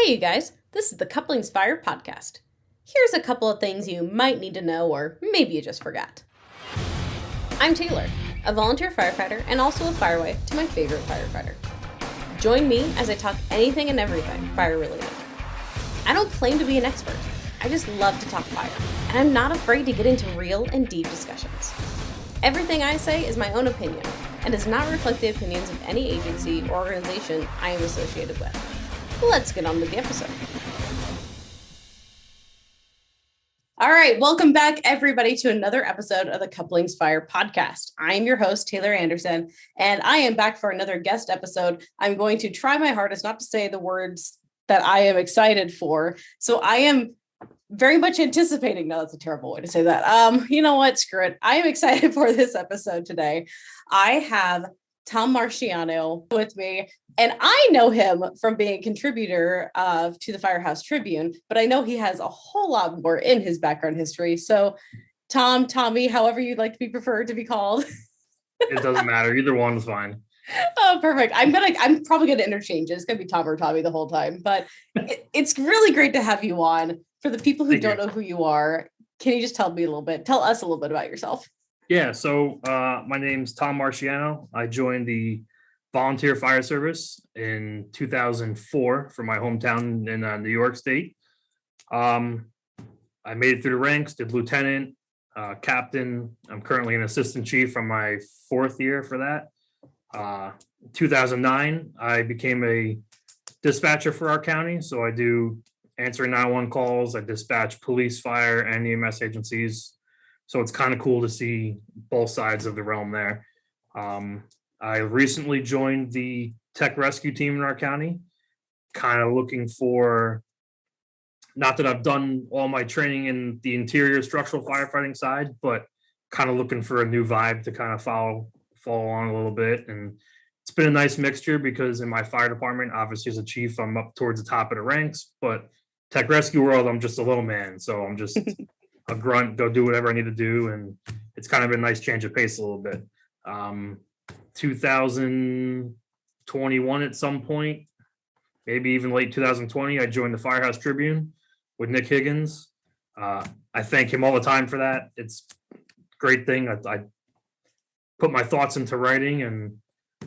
Hey, you guys, this is the Couplings Fire podcast. Here's a couple of things you might need to know, or maybe you just forgot. I'm Taylor, a volunteer firefighter and also a fireway to my favorite firefighter. Join me as I talk anything and everything fire related. I don't claim to be an expert, I just love to talk fire, and I'm not afraid to get into real and deep discussions. Everything I say is my own opinion and does not reflect the opinions of any agency or organization I am associated with. Let's get on with the episode. All right, welcome back, everybody, to another episode of the Couplings Fire podcast. I'm your host, Taylor Anderson, and I am back for another guest episode. I'm going to try my hardest not to say the words that I am excited for. So I am very much anticipating. No, that's a terrible way to say that. You know what? Screw it. I am excited for this episode today. I have Tom Marchiano with me, and I know him from being a contributor to the Firehouse Tribune, but I know he has a whole lot more in his background history. So Tom, Tommy, however you'd like to be preferred to be called. It doesn't matter. Either one's fine. Oh, perfect. I'm probably going to interchange it. It's going to be Tom or Tommy the whole time, but it's really great to have you on. For the people who don't know who you are, can you just tell us a little bit about yourself? Yeah, so my name's Tom Marchiano. I joined the Volunteer Fire Service in 2004 from my hometown in New York State. I made it through the ranks, did lieutenant, captain. I'm currently an assistant chief from my fourth year for that. 2009, I became a dispatcher for our county. So I do answering 911 calls. I dispatch police, fire, and EMS agencies. So it's kind of cool to see both sides of the realm there. I recently joined the tech rescue team in our county, kind of looking for, not that I've done all my training in the interior structural firefighting side, but kind of looking for a new vibe to kind of follow along a little bit. And it's been a nice mixture because in my fire department, obviously as a chief, I'm up towards the top of the ranks, but tech rescue world, I'm just a little man. So I'm just a grunt, go do whatever I need to do. And it's kind of been a nice change of pace a little bit. 2021 at some point, maybe even late 2020, I joined the Firehouse Tribune with Nick Higgins. I thank him all the time for that. It's a great thing. I put my thoughts into writing, and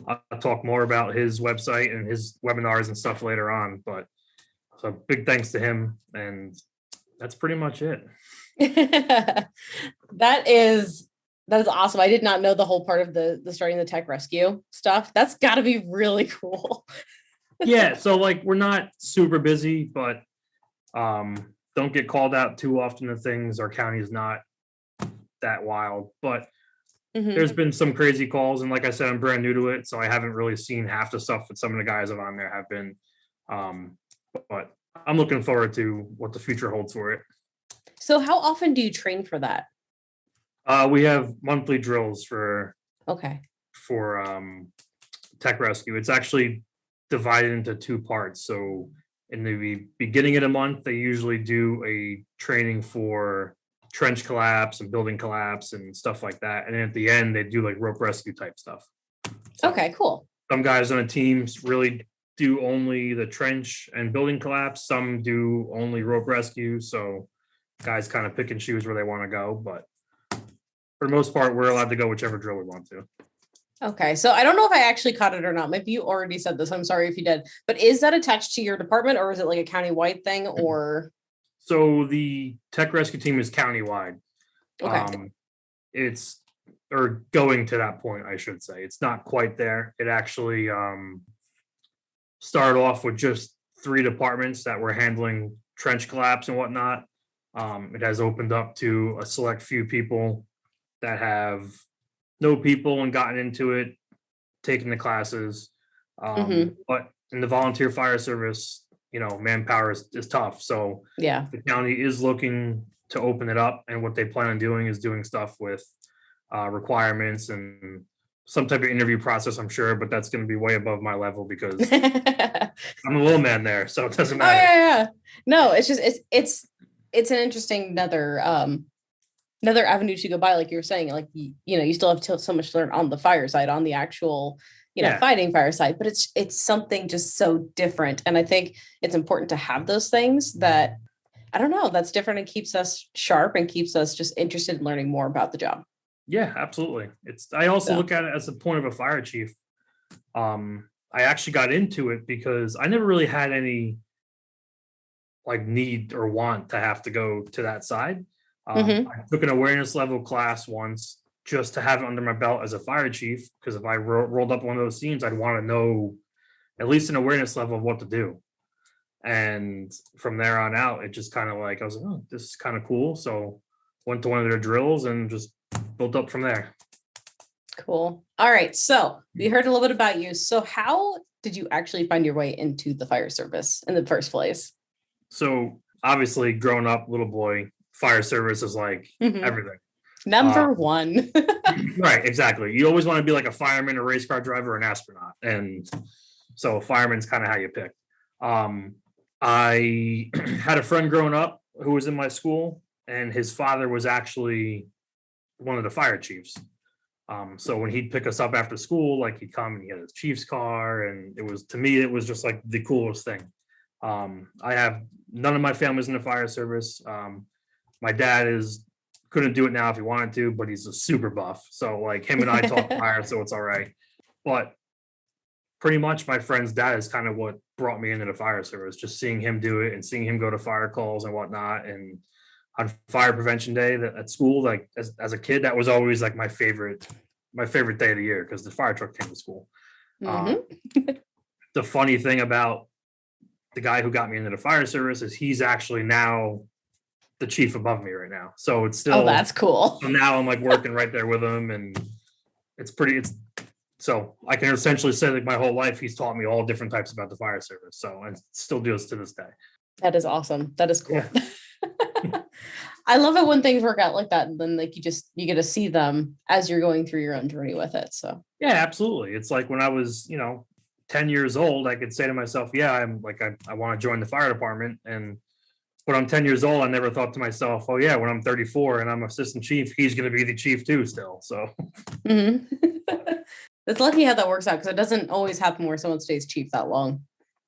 I'll talk more about his website and his webinars and stuff later on. But so big thanks to him. And that's pretty much it. That is awesome. I did not know the whole part of the starting the tech rescue stuff. That's got to be really cool. Yeah, so like we're not super busy, but don't get called out too often to things. Our county is not that wild, but there's been some crazy calls, and like I said, I'm brand new to it, so I haven't really seen half the stuff that some of the guys that are on there have been. But I'm looking forward to what the future holds for it. So how often do you train for that? We have monthly drills for tech rescue. It's actually divided into two parts. So in the beginning of the month, they usually do a training for trench collapse and building collapse and stuff like that. And then at the end, they do like rope rescue type stuff. So okay, cool. Some guys on the teams really do only the trench and building collapse. Some do only rope rescue. So guys kind of pick and choose where they want to go. But for the most part, we're allowed to go whichever drill we want to. Okay, so I don't know if I actually caught it or not. Maybe you already said this. I'm sorry if you did. But is that attached to your department, or is it like a county-wide thing? Or so the tech rescue team is county-wide. Okay. It's or going to that point, I should say. It's not quite there. It actually started off with just 3 departments that were handling trench collapse and whatnot. It has opened up to a select few people that have know people and gotten into it, taken the classes. But in the volunteer fire service, manpower is tough. So yeah, the county is looking to open it up. And what they plan on doing is doing stuff with requirements and some type of interview process, I'm sure, but that's going to be way above my level because I'm a little man there. So it doesn't matter. Oh, yeah. No, it's just, it's an interesting another avenue to go by. Like you were saying, like, you still have so much to learn on the fire side, on the actual, fighting fireside, but it's something just so different. And I think it's important to have those things that, I don't know, that's different and keeps us sharp and keeps us just interested in learning more about the job. Yeah, absolutely. I also look at it as a point of a fire chief. I actually got into it because I never really had any like need or want to have to go to that side. I took an awareness level class once just to have it under my belt as a fire chief, because if I rolled up one of those scenes, I'd want to know at least an awareness level of what to do. And from there on out, it just kind of like, I was like, oh, this is kind of cool. So went to one of their drills and just built up from there. Cool. All right. So we heard a little bit about you. So how did you actually find your way into the fire service in the first place? So obviously growing up, little boy, fire service is like everything. Number one. Right, exactly. You always want to be like a fireman, a race car driver, an astronaut. And so fireman's kind of how you pick. I had a friend growing up who was in my school, and his father was actually one of the fire chiefs. So when he'd pick us up after school, like he'd come and he had his chief's car, and it was, to me, it was just like the coolest thing. I have none of my family's in the fire service. My dad couldn't do it now if he wanted to, but he's a super buff. So like him and I talk fire, so it's all right. But pretty much my friend's dad is kind of what brought me into the fire service, just seeing him do it and seeing him go to fire calls and whatnot. And on fire prevention day at school, like as a kid, that was always like my favorite day of the year, because the fire truck came to school. The funny thing about the guy who got me into the fire service is he's actually now the chief above me right now. So it's still, that's cool. So now I'm like working right there with him, and so I can essentially say like my whole life, he's taught me all different types about the fire service. So, and still does to this day. That is awesome. That is cool. Yeah. I love it when things work out like that. And then like you get to see them as you're going through your own journey with it. So yeah, absolutely. It's like when I was, 10 years old, I could say to myself, yeah, I'm like, I want to join the fire department. And when I'm 10 years old, I never thought to myself, oh yeah, when I'm 34 and I'm assistant chief, he's going to be the chief too still. So It's lucky how that works out, because it doesn't always happen where someone stays chief that long.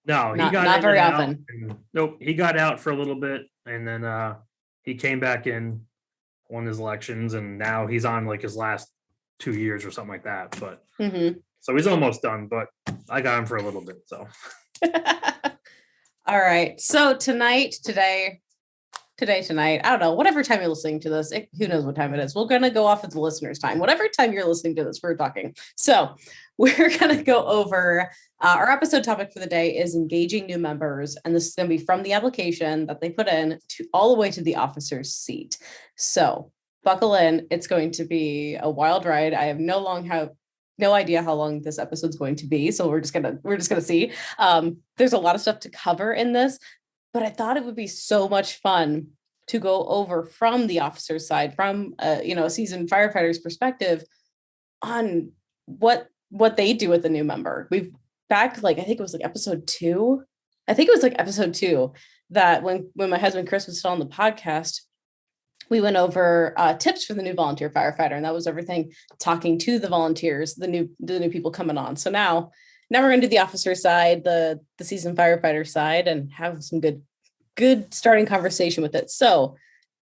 No, not very often. Nope, he got out for a little bit, and then he came back in, won his elections, and now he's on like his last 2 years or something like that. But so he's almost done, but I got him for a little bit. So all right. So tonight, I don't know, whatever time you're listening to this, who knows what time it is. We're going to go off of the listener's time. Whatever time you're listening to this, we're talking. So we're going to go over our episode topic for the day is engaging new members. And this is going to be from the application that they put in to all the way to the officer's seat. So buckle in. It's going to be a wild ride. I have no idea how long this episode's going to be. So we're just going to see. There's a lot of stuff to cover in this, but I thought it would be so much fun to go over from the officer's side, from a seasoned firefighter's perspective on what they do with a new member. We've back, like, I think it was like episode 2. I think it was like episode 2 that when my husband Chris was still on the podcast, we went over tips for the new volunteer firefighter, and that was everything talking to the volunteers, the new people coming on. So now we're going to do the officer side, the seasoned firefighter side, and have some good starting conversation with it. So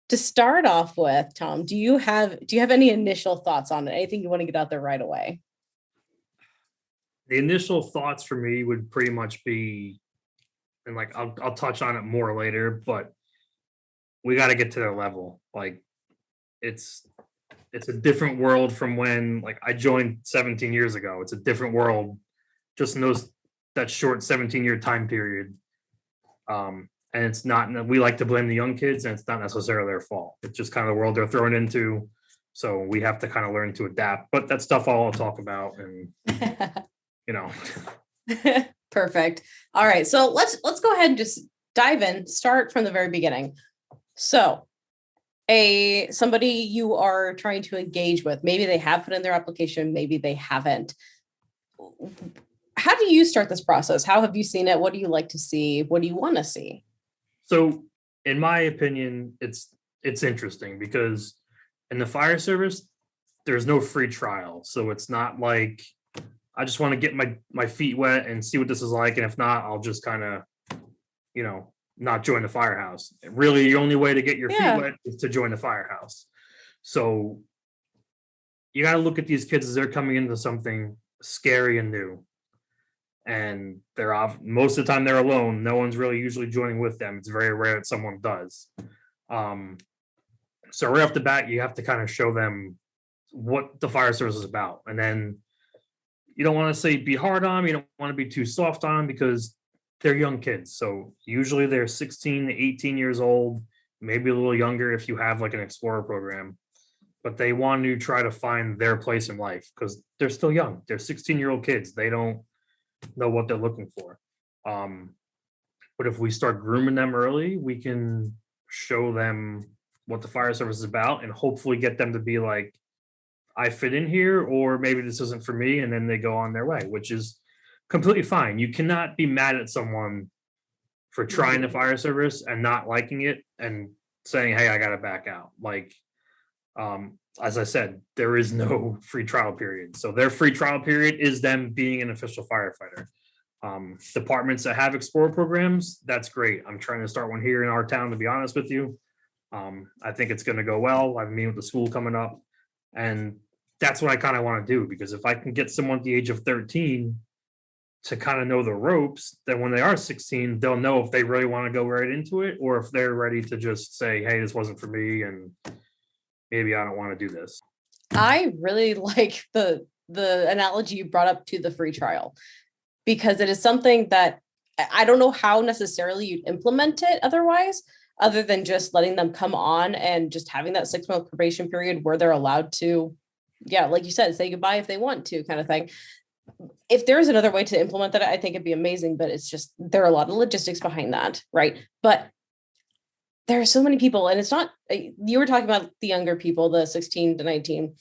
to start off with, Tom, do you have any initial thoughts on it? Anything you want to get out there right away? The initial thoughts for me would pretty much be, and like I'll touch on it more later, but we got to get to their level. Like it's a different world from when like I joined 17 years ago. It's a different world just in that short 17-year time period. And it's not, we like to blame the young kids, and it's not necessarily their fault. It's just kind of the world they're thrown into. So we have to kind of learn to adapt, but that stuff I'll talk about, and Perfect. All right. So let's go ahead and just dive in, start from the very beginning. So somebody you are trying to engage with, maybe they have put in their application, maybe they haven't. How do you start this process? How have you seen it? What do you like to see? What do you want to see? So in my opinion, it's interesting because in the fire service, there's no free trial. So it's not like I just want to get my feet wet and see what this is like. And if not, I'll just kind of, not join the firehouse. Really, the only way to get your feet wet is to join the firehouse. So you got to look at these kids as they're coming into something scary and new. And they're off most of the time, they're alone. No one's really usually joining with them. It's very rare that someone does. So right off the bat, you have to kind of show them what the fire service is about. And then you don't want to say be hard on them. You don't want to be too soft on them because they're young kids. So usually they're 16 to 18 years old, maybe a little younger if you have like an Explorer program. But they want to try to find their place in life because they're still young. They're 16-year-old kids. They don't know what they're looking for. But if we start grooming them early, we can show them what the fire service is about and hopefully get them to be like, I fit in here, or maybe this isn't for me. And then they go on their way, which is completely fine. You cannot be mad at someone for trying the fire service and not liking it and saying, hey, I got to back out. Like, as I said, there is no free trial period. So their free trial period is them being an official firefighter. Departments that have Explorer programs, that's great. I'm trying to start one here in our town, to be honest with you. I think it's going to go well. I've meeting with the school coming up, and that's what I kind of want to do, because if I can get someone at the age of 13 to kind of know the ropes, then when they are 16, they'll know if they really want to go right into it or if they're ready to just say, hey, this wasn't for me and maybe I don't want to do this. I really like the analogy you brought up to the free trial, because it is something that I don't know how necessarily you'd implement it otherwise, other than just letting them come on and just having that 6-month probation period where they're allowed to, like you said, say goodbye if they want to, kind of thing. If there's another way to implement that, I think it'd be amazing, but it's just, there are a lot of logistics behind that, right? But there are so many people, and it's not, you were talking about the younger people, the 16 to 19,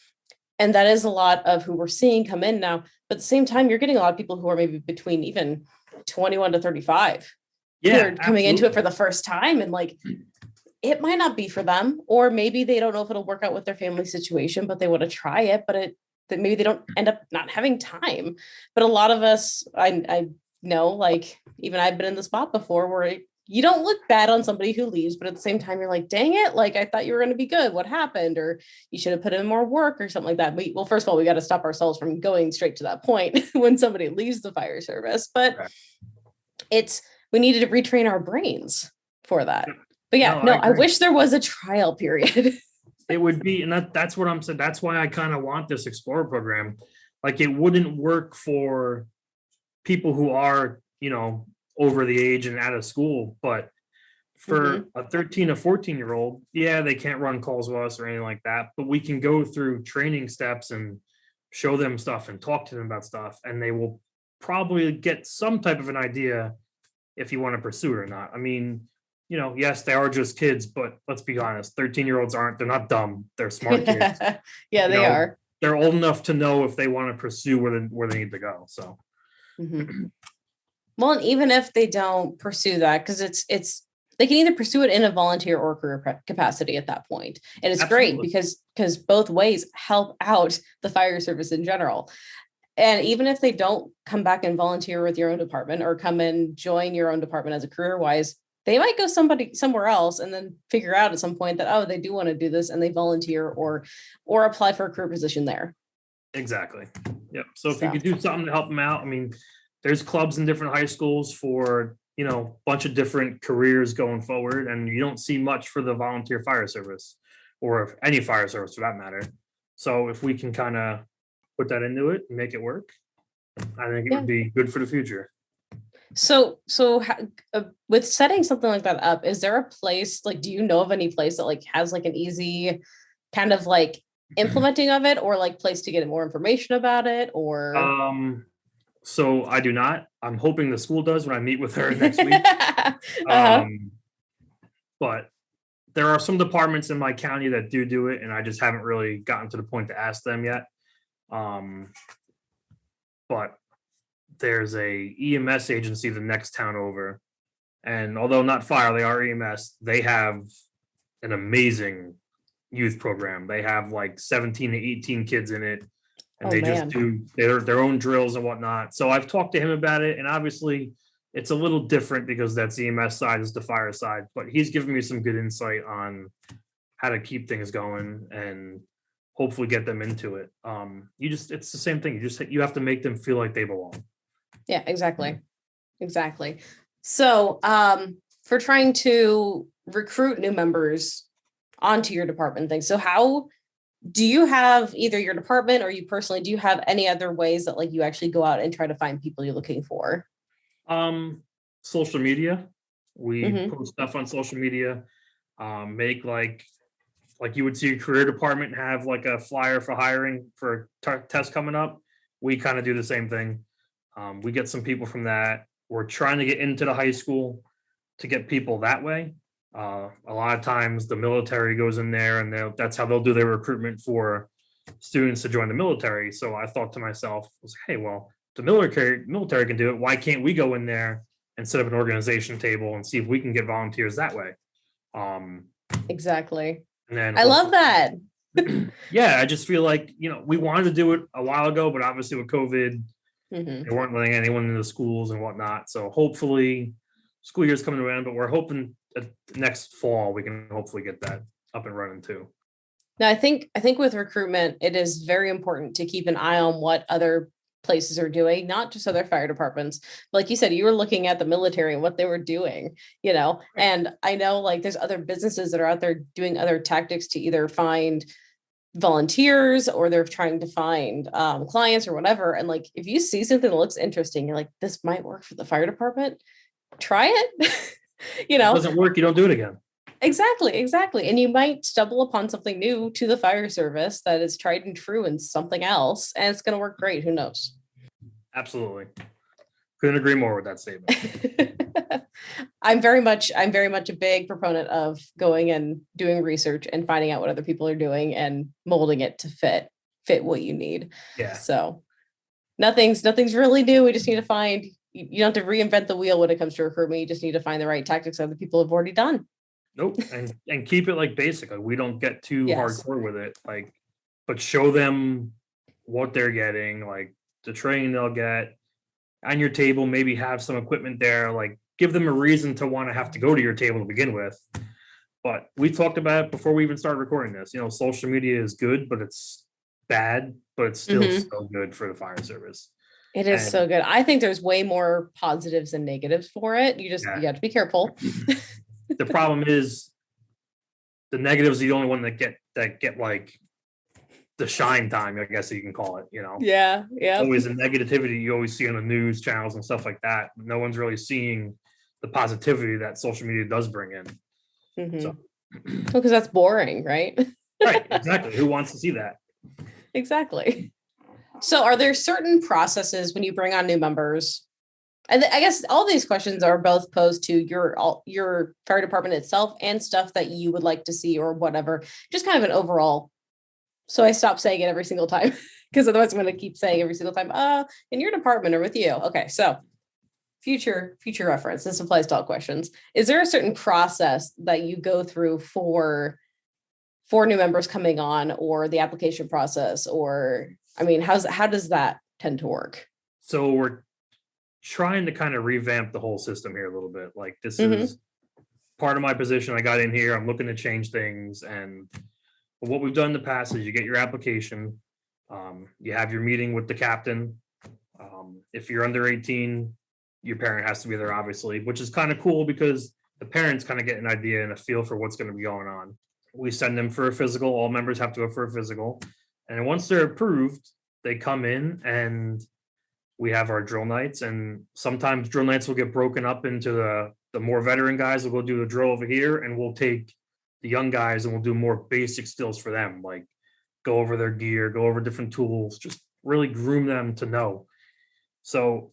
and that is a lot of who we're seeing come in now. But at the same time, you're getting a lot of people who are maybe between even 21 to 35 who are coming into it for the first time, and like, it might not be for them, or maybe they don't know if it'll work out with their family situation, but they want to try it, but that maybe they don't end up not having time. But a lot of us, I know, like, even I've been in the spot before where you don't look bad on somebody who leaves, but at the same time, you're like, dang it, like, I thought you were going to be good. What happened? Or you should have put in more work or something like that. Well, first of all, we got to stop ourselves from going straight to that point when somebody leaves the fire service. But we needed to retrain our brains for that. But I wish there was a trial period. It would be, and that's what I'm saying. That's why I kind of want this Explorer program. Like, it wouldn't work for people who are, over the age and out of school, but for a 13 or 14-year-old, they can't run calls with us or anything like that, but we can go through training steps and show them stuff and talk to them about stuff, and they will probably get some type of an idea if you want to pursue it or not. I mean, yes, they are just kids, but let's be honest, 13-year-olds they're not dumb. They're smart kids. They are. They're old enough to know if they want to pursue where they need to go. So. Well, and even if they don't pursue that, because it's they can either pursue it in a volunteer or career capacity at that point. And it's great because both ways help out the fire service in general. And even if they don't come back and volunteer with your own department or come and join your own department as a career-wise, they might go somewhere else and then figure out at some point that, they do want to do this, and they volunteer or apply for a career position there. Exactly. Yep. So if you could do something to help them out, I mean, there's clubs in different high schools for, a bunch of different careers going forward, and you don't see much for the volunteer fire service or any fire service for that matter. So if we can kind of put that into it and make it work, I think it would be good for the future. So with setting something like that up, is there a place, like, do you know of any place that like has like an easy kind of like implementing of it, or like place to get more information about it, or? So I do not. I'm hoping the school does when I meet with her next week. But there are some departments in my county that do it, and I just haven't really gotten to the point to ask them yet. But there's a EMS agency the next town over, and although not fire, they are EMS. They have an amazing youth program. They have like 17 to 18 kids in it, and they just man. do their own drills and whatnot. So I've talked to him about it, and obviously it's a little different because that's EMS side is the fire side, but he's given me some good insight on how to keep things going and hopefully get them into it. It's the same thing. You have to make them feel like they belong. Yeah, exactly. Exactly. So, for trying to recruit new members onto your department thing. So how do you have either your department or you personally, do you have any other ways that like you actually go out and try to find people you're looking for? Social media. We Mhm. post stuff on social media. Make like you would see a career department have like a flyer for hiring for a test coming up. We kind of do the same thing. We get some people from that. We're trying to get into the high school to get people that way. A lot of times the military goes in there and that's how they'll do their recruitment for students to join the military. So I thought to myself, I was like, hey, well, the military can do it. Why can't we go in there and set up an organization table and see if we can get volunteers that way? Exactly. And then I love that. yeah, I just feel like, we wanted to do it a while ago, but obviously with COVID, Mhm. they weren't letting anyone into the schools and whatnot. So hopefully school year's coming to an end, but we're hoping that next fall we can hopefully get that up and running too. Now, I think with recruitment, it is very important to keep an eye on what other places are doing, not just other fire departments. Like you said, you were looking at the military and what they were doing, and I know like there's other businesses that are out there doing other tactics to either find volunteers or they're trying to find clients or whatever. And like, if you see something that looks interesting, you're like, this might work for the fire department, try it. If it doesn't work, you don't do it again. Exactly. And you might stumble upon something new to the fire service that is tried and true in something else, and it's going to work great. Who knows? Absolutely. Couldn't agree more with that statement. I'm very much a big proponent of going and doing research and finding out what other people are doing and molding it to fit what you need. Yeah. So nothing's really new. We just need to find, you don't have to reinvent the wheel when it comes to recruitment. You just need to find the right tactics other people have already done. Nope. And keep it like basic. Like we don't get too Yes. hardcore with it. Like, but show them what they're getting, like the training they'll get on your table, maybe have some equipment there, like give them a reason to want to have to go to your table to begin with. But we talked about it before we even started recording this. Social media is good, but it's bad, but it's still so good for the fire service. It is so good. I think there's way more positives than negatives for it. You have to be careful. The problem is the negatives are the only one that get like the shine time, I guess you can call it, Yeah. Always the negativity you always see on the news channels and stuff like that. No one's really seeing the positivity that social media does bring in. So because that's boring, right? Right, exactly. Who wants to see that? Exactly. So are there certain processes when you bring on new members? And I guess all these questions are both posed to your fire department itself and stuff that you would like to see or whatever, just kind of an overall. So I stop saying it every single time because otherwise I'm going to keep saying every single time, in your department or with you. Okay. So future reference, this applies to all questions. Is there a certain process that you go through for new members coming on, or the application process, or, I mean, how does that tend to work? So we're trying to kind of revamp the whole system here a little bit. Like this is part of my position. I got in here, I'm looking to change things. And what we've done in the past is you get your application, you have your meeting with the captain. If you're under 18, your parent has to be there, obviously, which is kind of cool because the parents kind of get an idea and a feel for what's going to be going on. We send them for a physical. All members have to go for a physical. And once they're approved, they come in and we have our drill nights. And sometimes drill nights will get broken up into the more veteran guys will go do the drill over here, and we'll take the young guys and we'll do more basic skills for them, like go over their gear, go over different tools, just really groom them to know. So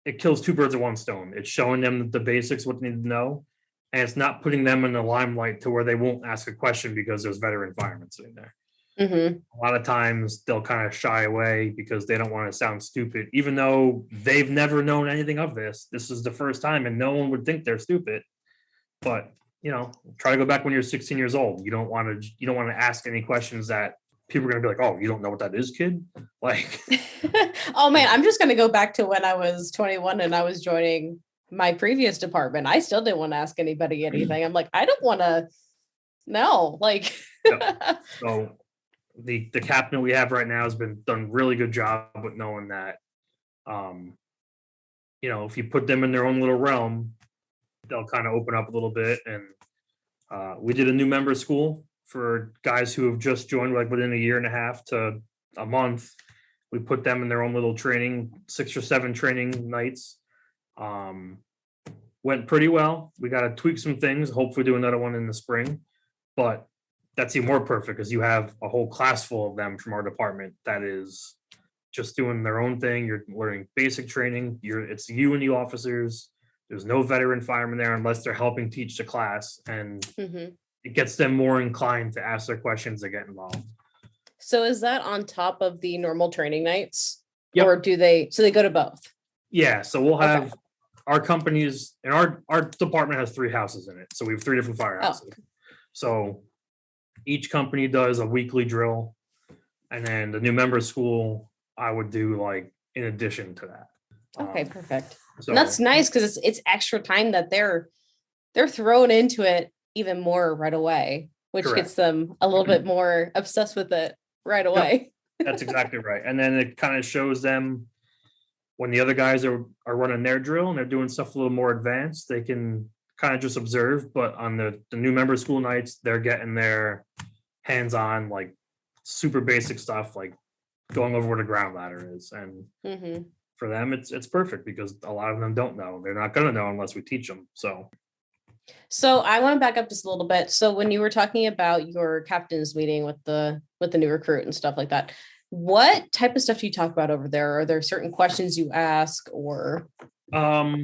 it kills two birds with one stone. It's showing them the basics, what they need to know, and it's not putting them in the limelight to where they won't ask a question because there's veteran firemen sitting there. A lot of times they'll kind of shy away because they don't want to sound stupid, even though they've never known anything of this. This is the first time, and no one would think they're stupid. But try to go back when you're 16 years old. You don't want to ask any questions that people are going to be like, oh, you don't know what that is, kid? Like, Oh man, I'm just going to go back to when I was 21 and I was joining my previous department. I still didn't want to ask anybody anything. I'm like, I don't want to know. Like, so the captain we have right now has been done really good job with knowing that, if you put them in their own little realm, they'll kind of open up a little bit. And we did a new member school for guys who have just joined, like within a year and a half to a month. We put them in their own little training, 6 or 7 training nights. Went pretty well. We got to tweak some things, hopefully do another one in the spring, but that's even more perfect because you have a whole class full of them from our department that is just doing their own thing. You're learning basic training. It's you and the officers. There's no veteran firemen there unless they're helping teach the class, and it gets them more inclined to ask their questions and get involved. so is that on top of the normal training nights? Yep. Or do they go to both? Yeah, so we'll have our companies, and our department has 3 houses in it. So we have 3 different firehouses. Oh. So each company does a weekly drill, and then the new member school I would do like in addition to that. Okay, perfect. So And that's nice because it's extra time that they're thrown into it even more right away, which Correct. gets them a little bit more obsessed with it right away. That's exactly right. And then it kind of shows them when the other guys are running their drill and they're doing stuff a little more advanced, they can kind of just observe. But on the new member school nights, they're getting their hands-on, like super basic stuff, like going over where the ground ladder is. And for them, it's perfect because a lot of them don't know. They're not going to know unless we teach them. So I want to back up just a little bit. So when you were talking about your captain's meeting with the new recruit and stuff like that, what type of stuff do you talk about over there? Are there certain questions you ask, or? I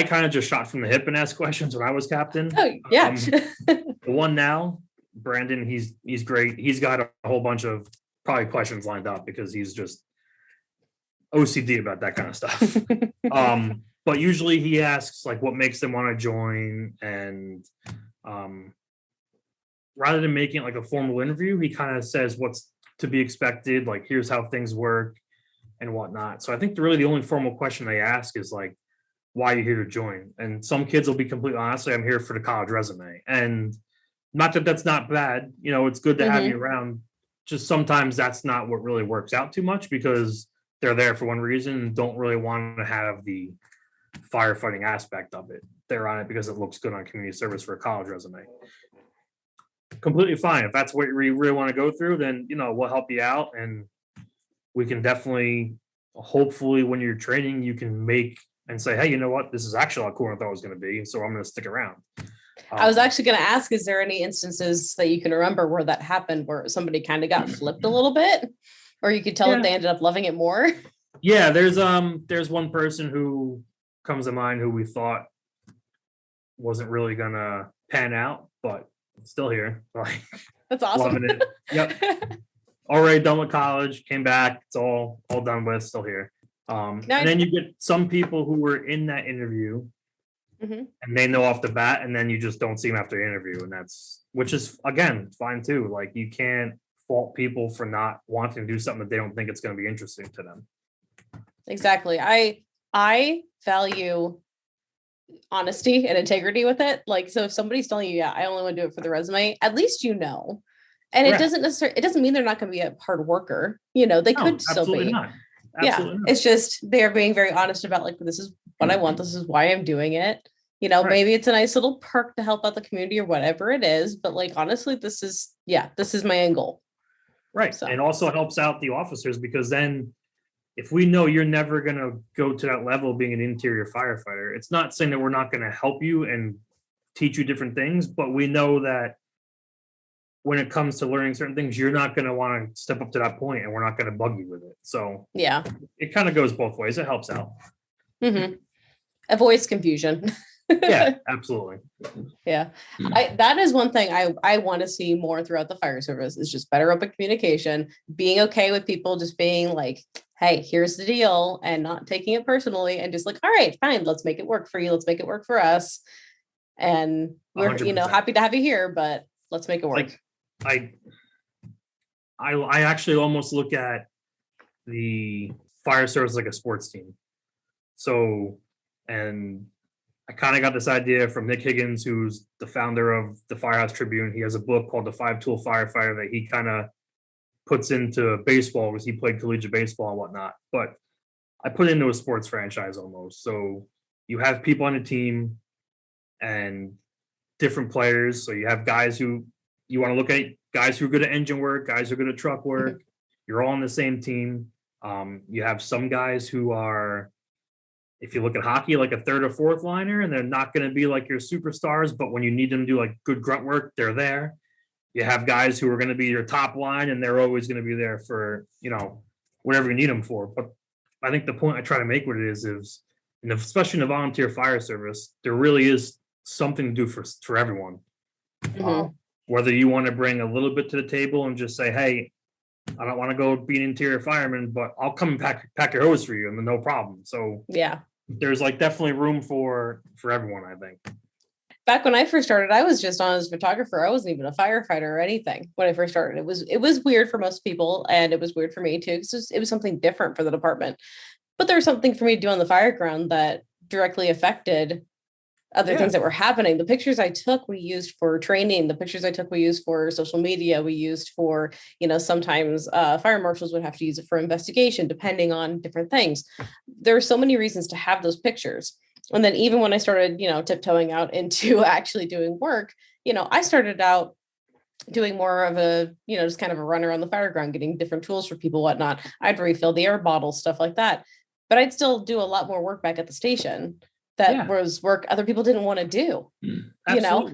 kind of just shot from the hip and asked questions when I was captain. Oh yeah. The one now, Brandon, he's great. He's got a whole bunch of probably questions lined up because he's just OCD about that kind of stuff. But usually he asks like what makes them want to join, and rather than making it like a formal interview, he kind of says what's to be expected, like here's how things work and whatnot. So I think really the only formal question they ask is like, why are you here to join? And some kids will be completely honest, I'm here for the college resume. And not that that's not bad, it's good to have you around. Just sometimes that's not what really works out too much because they're there for one reason and don't really want to have the firefighting aspect of it. They're on it because it looks good on community service for a college resume. Completely fine. If that's what you really want to go through, then we'll help you out, and we can definitely, hopefully when you're training, you can make and say, hey, you know what, this is actually how cool I thought it was going to be, so I'm going to stick around. I was actually going to ask, is there any instances that you can remember where that happened, where somebody kind of got flipped a little bit, or you could tell that they ended up loving it more? Yeah, there's one person who comes to mind who we thought wasn't really gonna pan out, but still here. Like, that's awesome. Loving it. Yep. Already done with college, came back, it's all done with, still here. And then you get some people who were in that interview and they know off the bat, and then you just don't see them after the interview, and which is again fine too. Like, you can't fault people for not wanting to do something that they don't think it's going to be interesting to them. Exactly. I value honesty and integrity with it. Like, so if somebody's telling you, I only want to do it for the resume, at least and it doesn't mean they're not going to be a hard worker. They could still be. Not. Absolutely not. It's just they're being very honest about like, this is what I want. This is why I'm doing it. Maybe it's a nice little perk to help out the community or whatever it is. But like, honestly, this is my end goal. Right. So. And also helps out the officers, because then if we know you're never going to go to that level of being an interior firefighter, it's not saying that we're not going to help you and teach you different things, but we know that when it comes to learning certain things, you're not going to want to step up to that point, and we're not going to bug you with it. So yeah, it kind of goes both ways. It helps out. Avoids confusion. Yeah, absolutely. Yeah. That is one thing I want to see more throughout the fire service, is just better open communication, being okay with people just being like, hey, here's the deal, and not taking it personally, and just like, all right, fine, let's make it work for you. Let's make it work for us. And we're 100%. Happy to have you here, but let's make it work. Like, I actually almost look at the fire service like a sports team. So, and I kind of got this idea from Nick Higgins, who's the founder of the Firehouse Tribune. He has a book called The 5-Tool Firefighter that he kind of puts into baseball because he played collegiate baseball and whatnot. But I put it into a sports franchise almost. So you have people on a team and different players. So you have guys who you want to look at, guys who are good at engine work, guys who are good at truck work. You're all on the same team. You have some guys who are, if you look at hockey, like a third or fourth liner, and they're not going to be like your superstars, but when you need them to do like good grunt work, they're there. You have guys who are going to be your top line, and they're always going to be there for, whatever you need them for. But I think the point I try to make with it is and especially in the volunteer fire service, there really is something to do for everyone. Whether you want to bring a little bit to the table and just say, hey, I don't want to go be an interior fireman, but I'll come and pack your hose for you, and no problem. So yeah, there's like definitely room for everyone, I think. Back when I first started, I was just on as a photographer. I wasn't even a firefighter or anything when I first started. It was weird for most people, and it was weird for me too, because it was something different for the department. But there was something for me to do on the fire ground that directly affected other things that were happening. The pictures I took, we used for training. The pictures I took, we used for social media. We used for, sometimes fire marshals would have to use it for investigation, depending on different things. There are so many reasons to have those pictures. And then even when I started, tiptoeing out into actually doing work, I started out doing more of a, just kind of a run around the fire ground, getting different tools for people, whatnot. I'd refill the air bottles, stuff like that. But I'd still do a lot more work back at the station. That was work other people didn't want to do,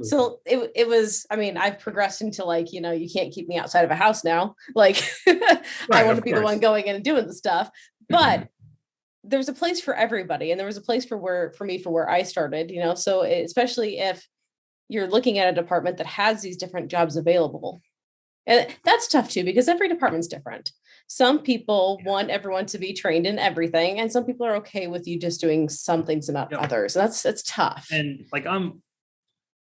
so it was, I've progressed into like, you can't keep me outside of a house now. Like I want to be the one going in and doing the stuff, but there's a place for everybody. And there was a place for where I started, so especially if you're looking at a department that has these different jobs available. And that's tough too, because every department's different. Some people want everyone to be trained in everything, and some people are okay with you just doing some things and not others. That's tough. And like I'm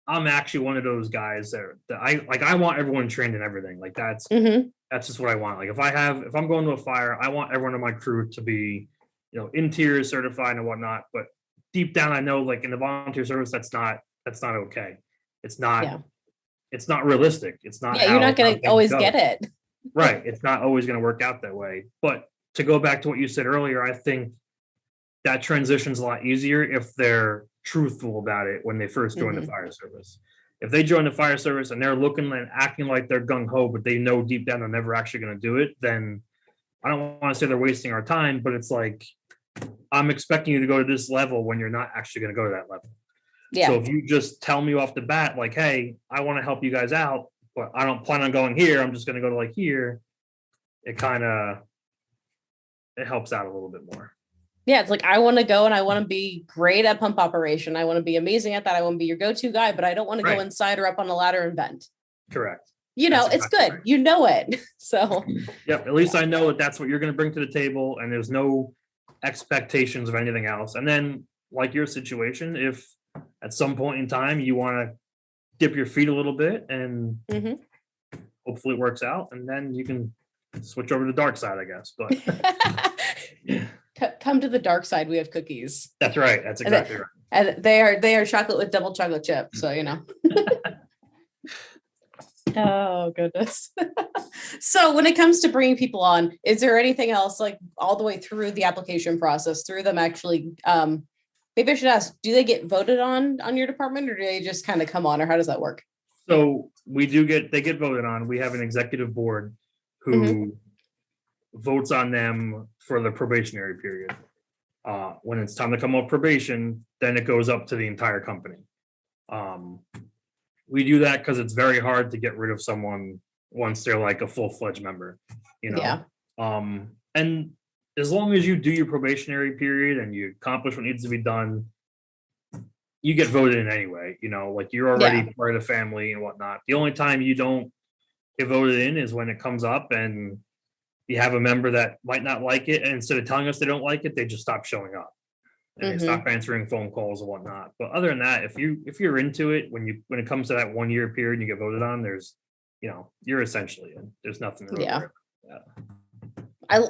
actually one of those guys that I want everyone trained in everything. Like that's just what I want. Like if I'm going to a fire, I want everyone in my crew to be, interior certified and whatnot. But deep down, I know like in the volunteer service, that's not okay. It's not realistic. It's not. Yeah, you're not going to always get it. Right. It's not always going to work out that way. But to go back to what you said earlier, I think that transition's a lot easier if they're truthful about it when they first join the fire service. If they join the fire service and they're looking and acting like they're gung-ho, but they know deep down they're never actually going to do it, then I don't want to say they're wasting our time, but it's like, I'm expecting you to go to this level when you're not actually going to go to that level. Yeah. So if you just tell me off the bat, like, hey, I want to help you guys out, but I don't plan on going here, I'm just going to go to like here, it helps out a little bit more. Yeah, it's like, I want to go and I want to be great at pump operation. I want to be amazing at that. I want to be your go-to guy, but I don't want to go inside or up on a ladder and bend. Correct. It's good. Right. You know it. So. Yep. At least I know that that's what you're going to bring to the table, and there's no expectations of anything else. And then, like your situation, if at some point in time you want to dip your feet a little bit and hopefully it works out, and then you can switch over to the dark side, I guess. But come to the dark side. We have cookies. That's right. That's exactly right. And they are chocolate with double chocolate chip. So, Oh, goodness. So when it comes to bringing people on, is there anything else, like all the way through the application process, through them actually, maybe I should ask, do they get voted on your department, or do they just kind of come on, or how does that work? So they get voted on. We have an executive board who votes on them for the probationary period. When it's time to come off probation, then it goes up to the entire company. We do that because it's very hard to get rid of someone once they're like a full-fledged member, Yeah. And as long as you do your probationary period and you accomplish what needs to be done, you get voted in anyway. Like you're already part of the family and whatnot. The only time you don't get voted in is when it comes up and you have a member that might not like it, and instead of telling us they don't like it, they just stop showing up. And they stop answering phone calls and whatnot. But other than that, if you're into it, when it comes to that 1 year period and you get voted on, there's you're essentially in. There's nothing to really worry about.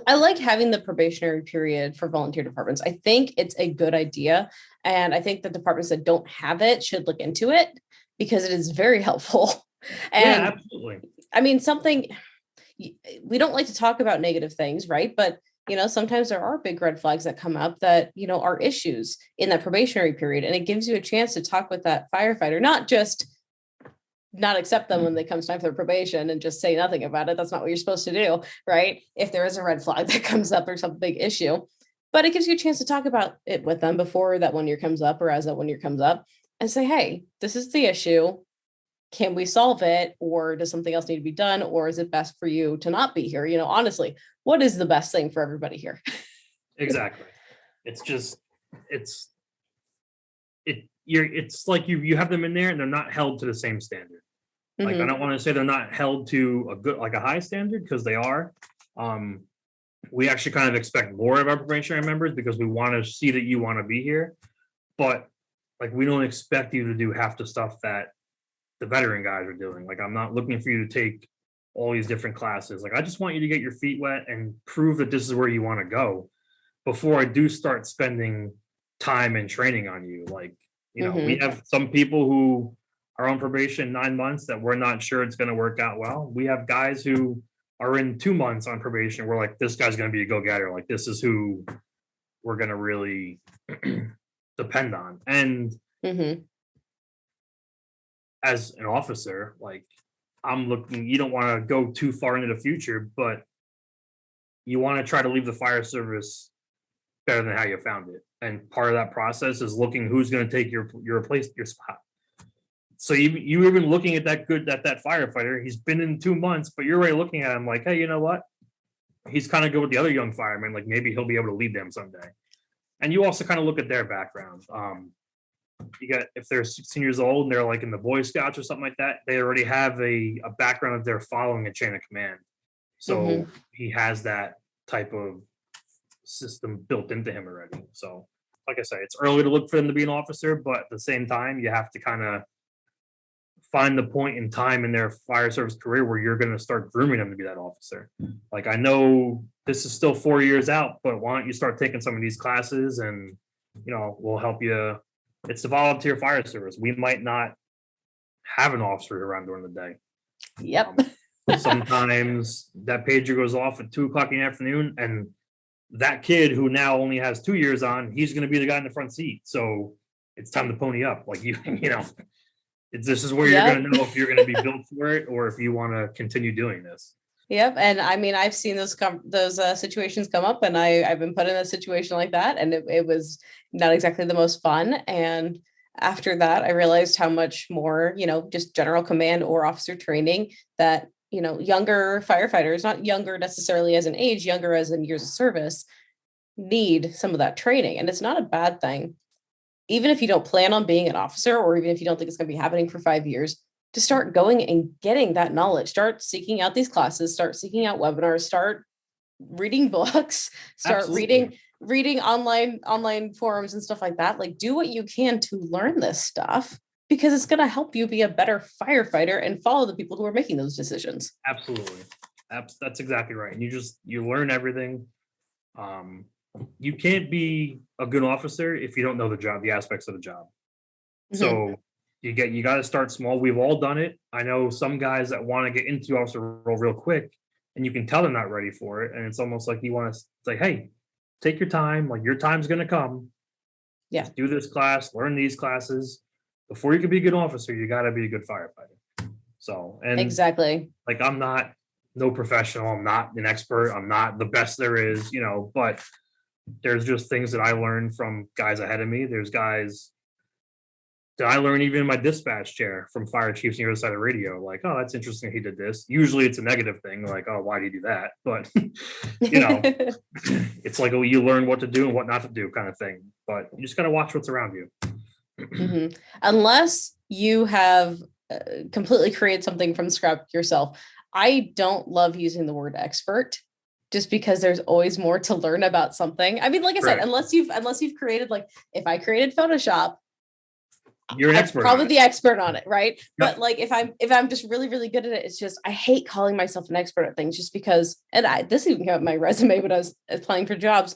I like having the probationary period for volunteer departments. I think it's a good idea. And I think the departments that don't have it should look into it because it is very helpful. And yeah, absolutely. I mean, we don't like to talk about negative things, right? But sometimes there are big red flags that come up that, are issues in that probationary period. And it gives you a chance to talk with that firefighter, not just not accept them when they come time for their probation and just say nothing about it. That's not what you're supposed to do, right? If there is a red flag that comes up or some big issue, but it gives you a chance to talk about it with them before that 1 year comes up or as that 1 year comes up and say, hey, this is the issue. Can we solve it? Or does something else need to be done? Or is it best for you to not be here? Honestly, what is the best thing for everybody here? Exactly. It's like you have them in there and they're not held to the same standard. Like, I don't want to say they're not held to a high standard, because they are. We actually kind of expect more of our probationary members because we want to see that you want to be here. But like, we don't expect you to do half the stuff that the veteran guys are doing. Like, I'm not looking for you to take all these different classes. Like, I just want you to get your feet wet and prove that this is where you want to go before I do start spending time and training on you. Like, we have some people who are on probation 9 months that we're not sure it's going to work out well. We have guys who are in 2 months on probation. We're like, this guy's going to be a go-getter. Like, this is who we're going to really depend on. And as an officer, like, I'm looking, you don't want to go too far into the future, but you want to try to leave the fire service better than how you found it. And part of that process is looking who's going to take your spot. So you even looking at that firefighter, he's been in 2 months, but you're already looking at him like, hey, you know what? He's kind of good with the other young firemen. Like, maybe he'll be able to lead them someday. And you also kind of look at their background. You got, if they're 16 years old and they're like in the Boy Scouts or something like that, they already have a background of they're following a chain of command. So he has that type of system built into him already. So like I say, it's early to look for them to be an officer, but at the same time, you have to kind of find the point in time in their fire service career where you're going to start grooming them to be that officer. Like, I know this is still 4 years out, but why don't you start taking some of these classes and, we'll help you. It's the volunteer fire service. We might not have an officer around during the day. Yep. Sometimes that pager goes off at 2:00 in the afternoon, and that kid who now only has 2 years on, he's going to be the guy in the front seat. So it's time to pony up. Like, this is where you're going to know if you're going to be built for it or if you want to continue doing this. Yep. And I mean, I've seen those situations come up, and I've been put in a situation like that, and it was not exactly the most fun. And after that, I realized how much more, just general command or officer training that, younger firefighters, not younger necessarily as an age, younger as in years of service, need some of that training. And it's not a bad thing. Even if you don't plan on being an officer, or even if you don't think it's going to be happening for 5 years, to start going and getting that knowledge, start seeking out these classes, start seeking out webinars, start reading books, start Absolutely. reading online forums and stuff like that. Like, do what you can to learn this stuff, because it's going to help you be a better firefighter and follow the people who are making those decisions. Absolutely. That's exactly right. And you learn everything. You can't be a good officer if you don't know the aspects of the job. So you got to start small. We've all done it. I know some guys that want to get into the officer role real quick, and you can tell they're not ready for it. And it's almost like you want to say, hey, take your time. Like, your time's going to come. Yeah. Just do this class, learn these classes. Before you can be a good officer, you got to be a good firefighter. So, and exactly. Like, I'm not no professional. I'm not an expert. I'm not the best there is, but there's just things that I learned from guys ahead of me. There's guys that I learned even in my dispatch chair from fire chiefs on the other side of the radio. Like, oh, that's interesting. He did this. Usually it's a negative thing. Like, oh, why did he do that? But, it's like, oh, you learn what to do and what not to do kind of thing. But you just got to watch what's around you. Unless you have completely created something from scratch yourself. I don't love using the word expert, just because there's always more to learn about something. I mean, like I said, unless you've created, like, if I created Photoshop, You're an I'm expert probably on it. the expert on it, right? Yep. But like if I'm just really, really good at it, it's just I hate calling myself an expert at things just because, and this even came up my resume when I was applying for jobs.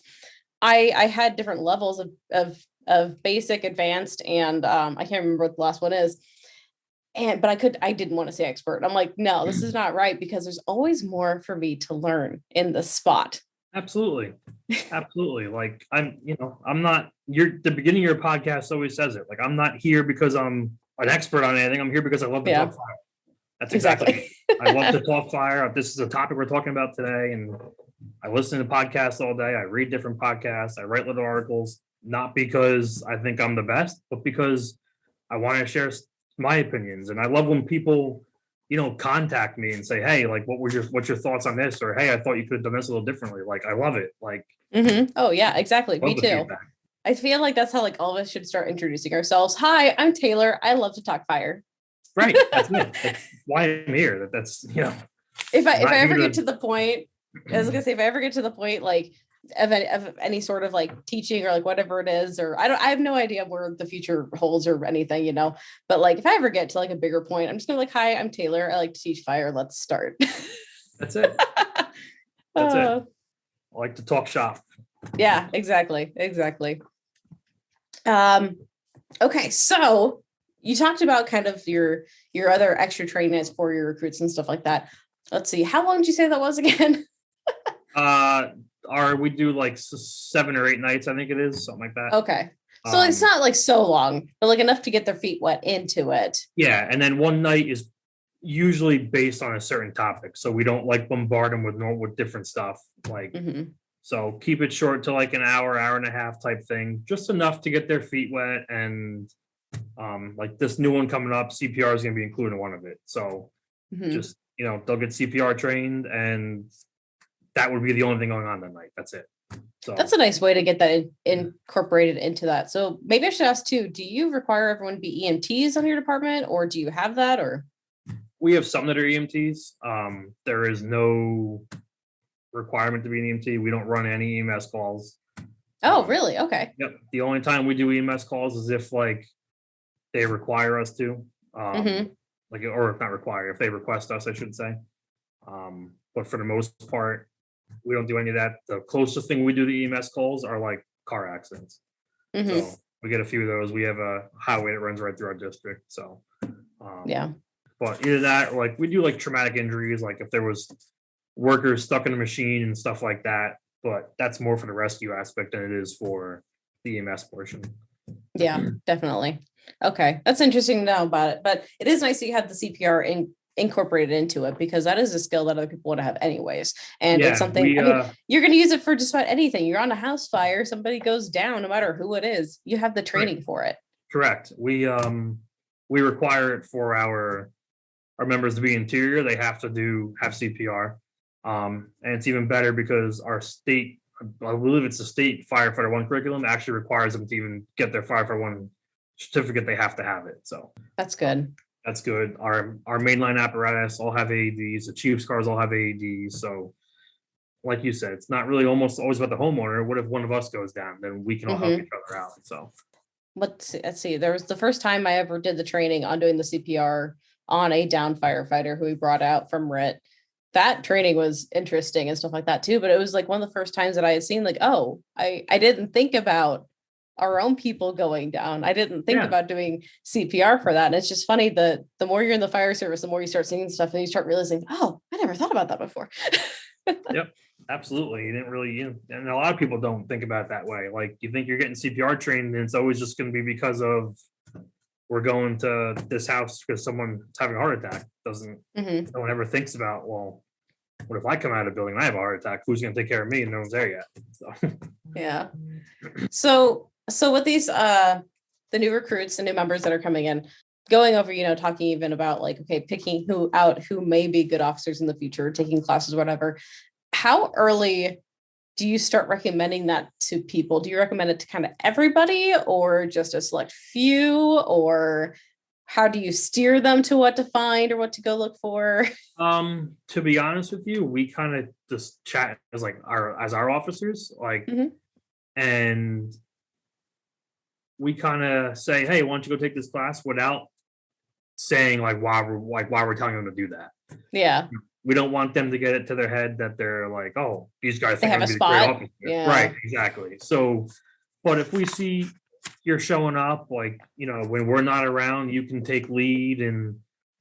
I had different levels of basic, advanced, and I can't remember what the last one is. But I didn't want to say expert. I'm like, no, this is not right because there's always more for me to learn in this spot. Absolutely. Absolutely. Like I'm not, the beginning of your podcast always says it. Like, I'm not here because I'm an expert on anything. I'm here because I love to talk fire. That's exactly. I love to talk fire. This is a topic we're talking about today. And I listen to podcasts all day. I read different podcasts. I write little articles, not because I think I'm the best, but because I want to share my opinions. And I love when people, contact me and say, hey, like, what's your thoughts on this? Or, hey, I thought you could have done this a little differently. Like, I love it. Like, oh yeah, exactly. Me too. Feedback. I feel like that's how like all of us should start introducing ourselves. Hi, I'm Taylor. I love to talk fire. Right. That's it. That's why I'm here. That's If I ever get to the point, I was gonna say, if I ever get to the point like of any sort of like teaching or like whatever it is, or I have no idea where the future holds or anything, but like if I ever get to like a bigger point, I'm just gonna be like, hi, I'm Taylor. I like to teach fire. Let's start. That's it. That's it. I like to talk shop. Yeah, exactly. Okay, so you talked about kind of your other extra trainings for your recruits and stuff like that. Let's see, how long did you say that was again? We do like 7 or 8 nights, I think it is, something like that. Okay, so it's not like so long, but like enough to get their feet wet into it. Yeah, and then one night is usually based on a certain topic, so we don't like bombard them with different stuff. Like, so keep it short to like an hour and a half type thing, just enough to get their feet wet. And like this new one coming up, CPR is going to be included in one of it. So just they'll get CPR trained, and that would be the only thing going on that night. That's it. So that's a nice way to get that incorporated into that. So maybe I should ask too, do you require everyone to be EMTs on your department, or do you have that? Or we have some that are EMTs. There is no requirement to be an EMT. We don't run any EMS calls. Oh, really? Okay. Yep. The only time we do EMS calls is if like they require us to, like, or if not require, if they request us, I should say. But for the most part, we don't do any of that. The closest thing we do to EMS calls are like car accidents. So we get a few of those. We have a highway that runs right through our district. So yeah. But either that, or like we do like traumatic injuries, like if there was workers stuck in a machine and stuff like that. But that's more for the rescue aspect than it is for the EMS portion. Yeah, definitely. Okay, that's interesting to know about it. But it is nice that you have the CPR incorporated into it, because that is a skill that other people want to have anyways. And it's something, you're going to use it for just about anything. You're on a house fire, somebody goes down, no matter who it is, you have the training for it. Correct. We require it for our members to be interior. They have to have CPR. And it's even better because our state, I believe it's the state Firefighter 1 curriculum, actually requires them to even get their Firefighter 1 certificate. They have to have it. So that's good. That's good. Our mainline apparatus all have AEDs. The Chiefs cars all have AEDs. So like you said, it's not really almost always about the homeowner. What if one of us goes down? Then we can all help each other out. So let's see. There was the first time I ever did the training on doing the CPR on a down firefighter who we brought out from RIT. That training was interesting and stuff like that too. But it was like one of the first times that I had seen like, oh, I didn't think about our own people going down. I didn't think about doing CPR for that. And it's just funny that the more you're in the fire service, the more you start seeing stuff and you start realizing, oh, I never thought about that before. Yep, absolutely. You didn't really, and a lot of people don't think about it that way. Like you think you're getting CPR trained and it's always just going to be because of we're going to this house because someone's having a heart attack. No one ever thinks about, well, what if I come out of the building and I have a heart attack? Who's going to take care of me? And no one's there yet. So. Yeah. So with these, the new recruits, the new members that are coming in, going over, talking even about like, okay, picking who may be good officers in the future, taking classes, whatever. How early do you start recommending that to people? Do you recommend it to kind of everybody or just a select few, or how do you steer them to what to find or what to go look for? To be honest with you, we kind of just chat as our officers, like, and we kind of say, hey, why don't you go take this class, without saying why we're telling them to do that. Yeah. We don't want them to get it to their head that they're like, oh, these guys They think have I'm a gonna be the great spot. officer. Yeah. Right, exactly. So, but if we see you're showing up, like, when we're not around, you can take lead and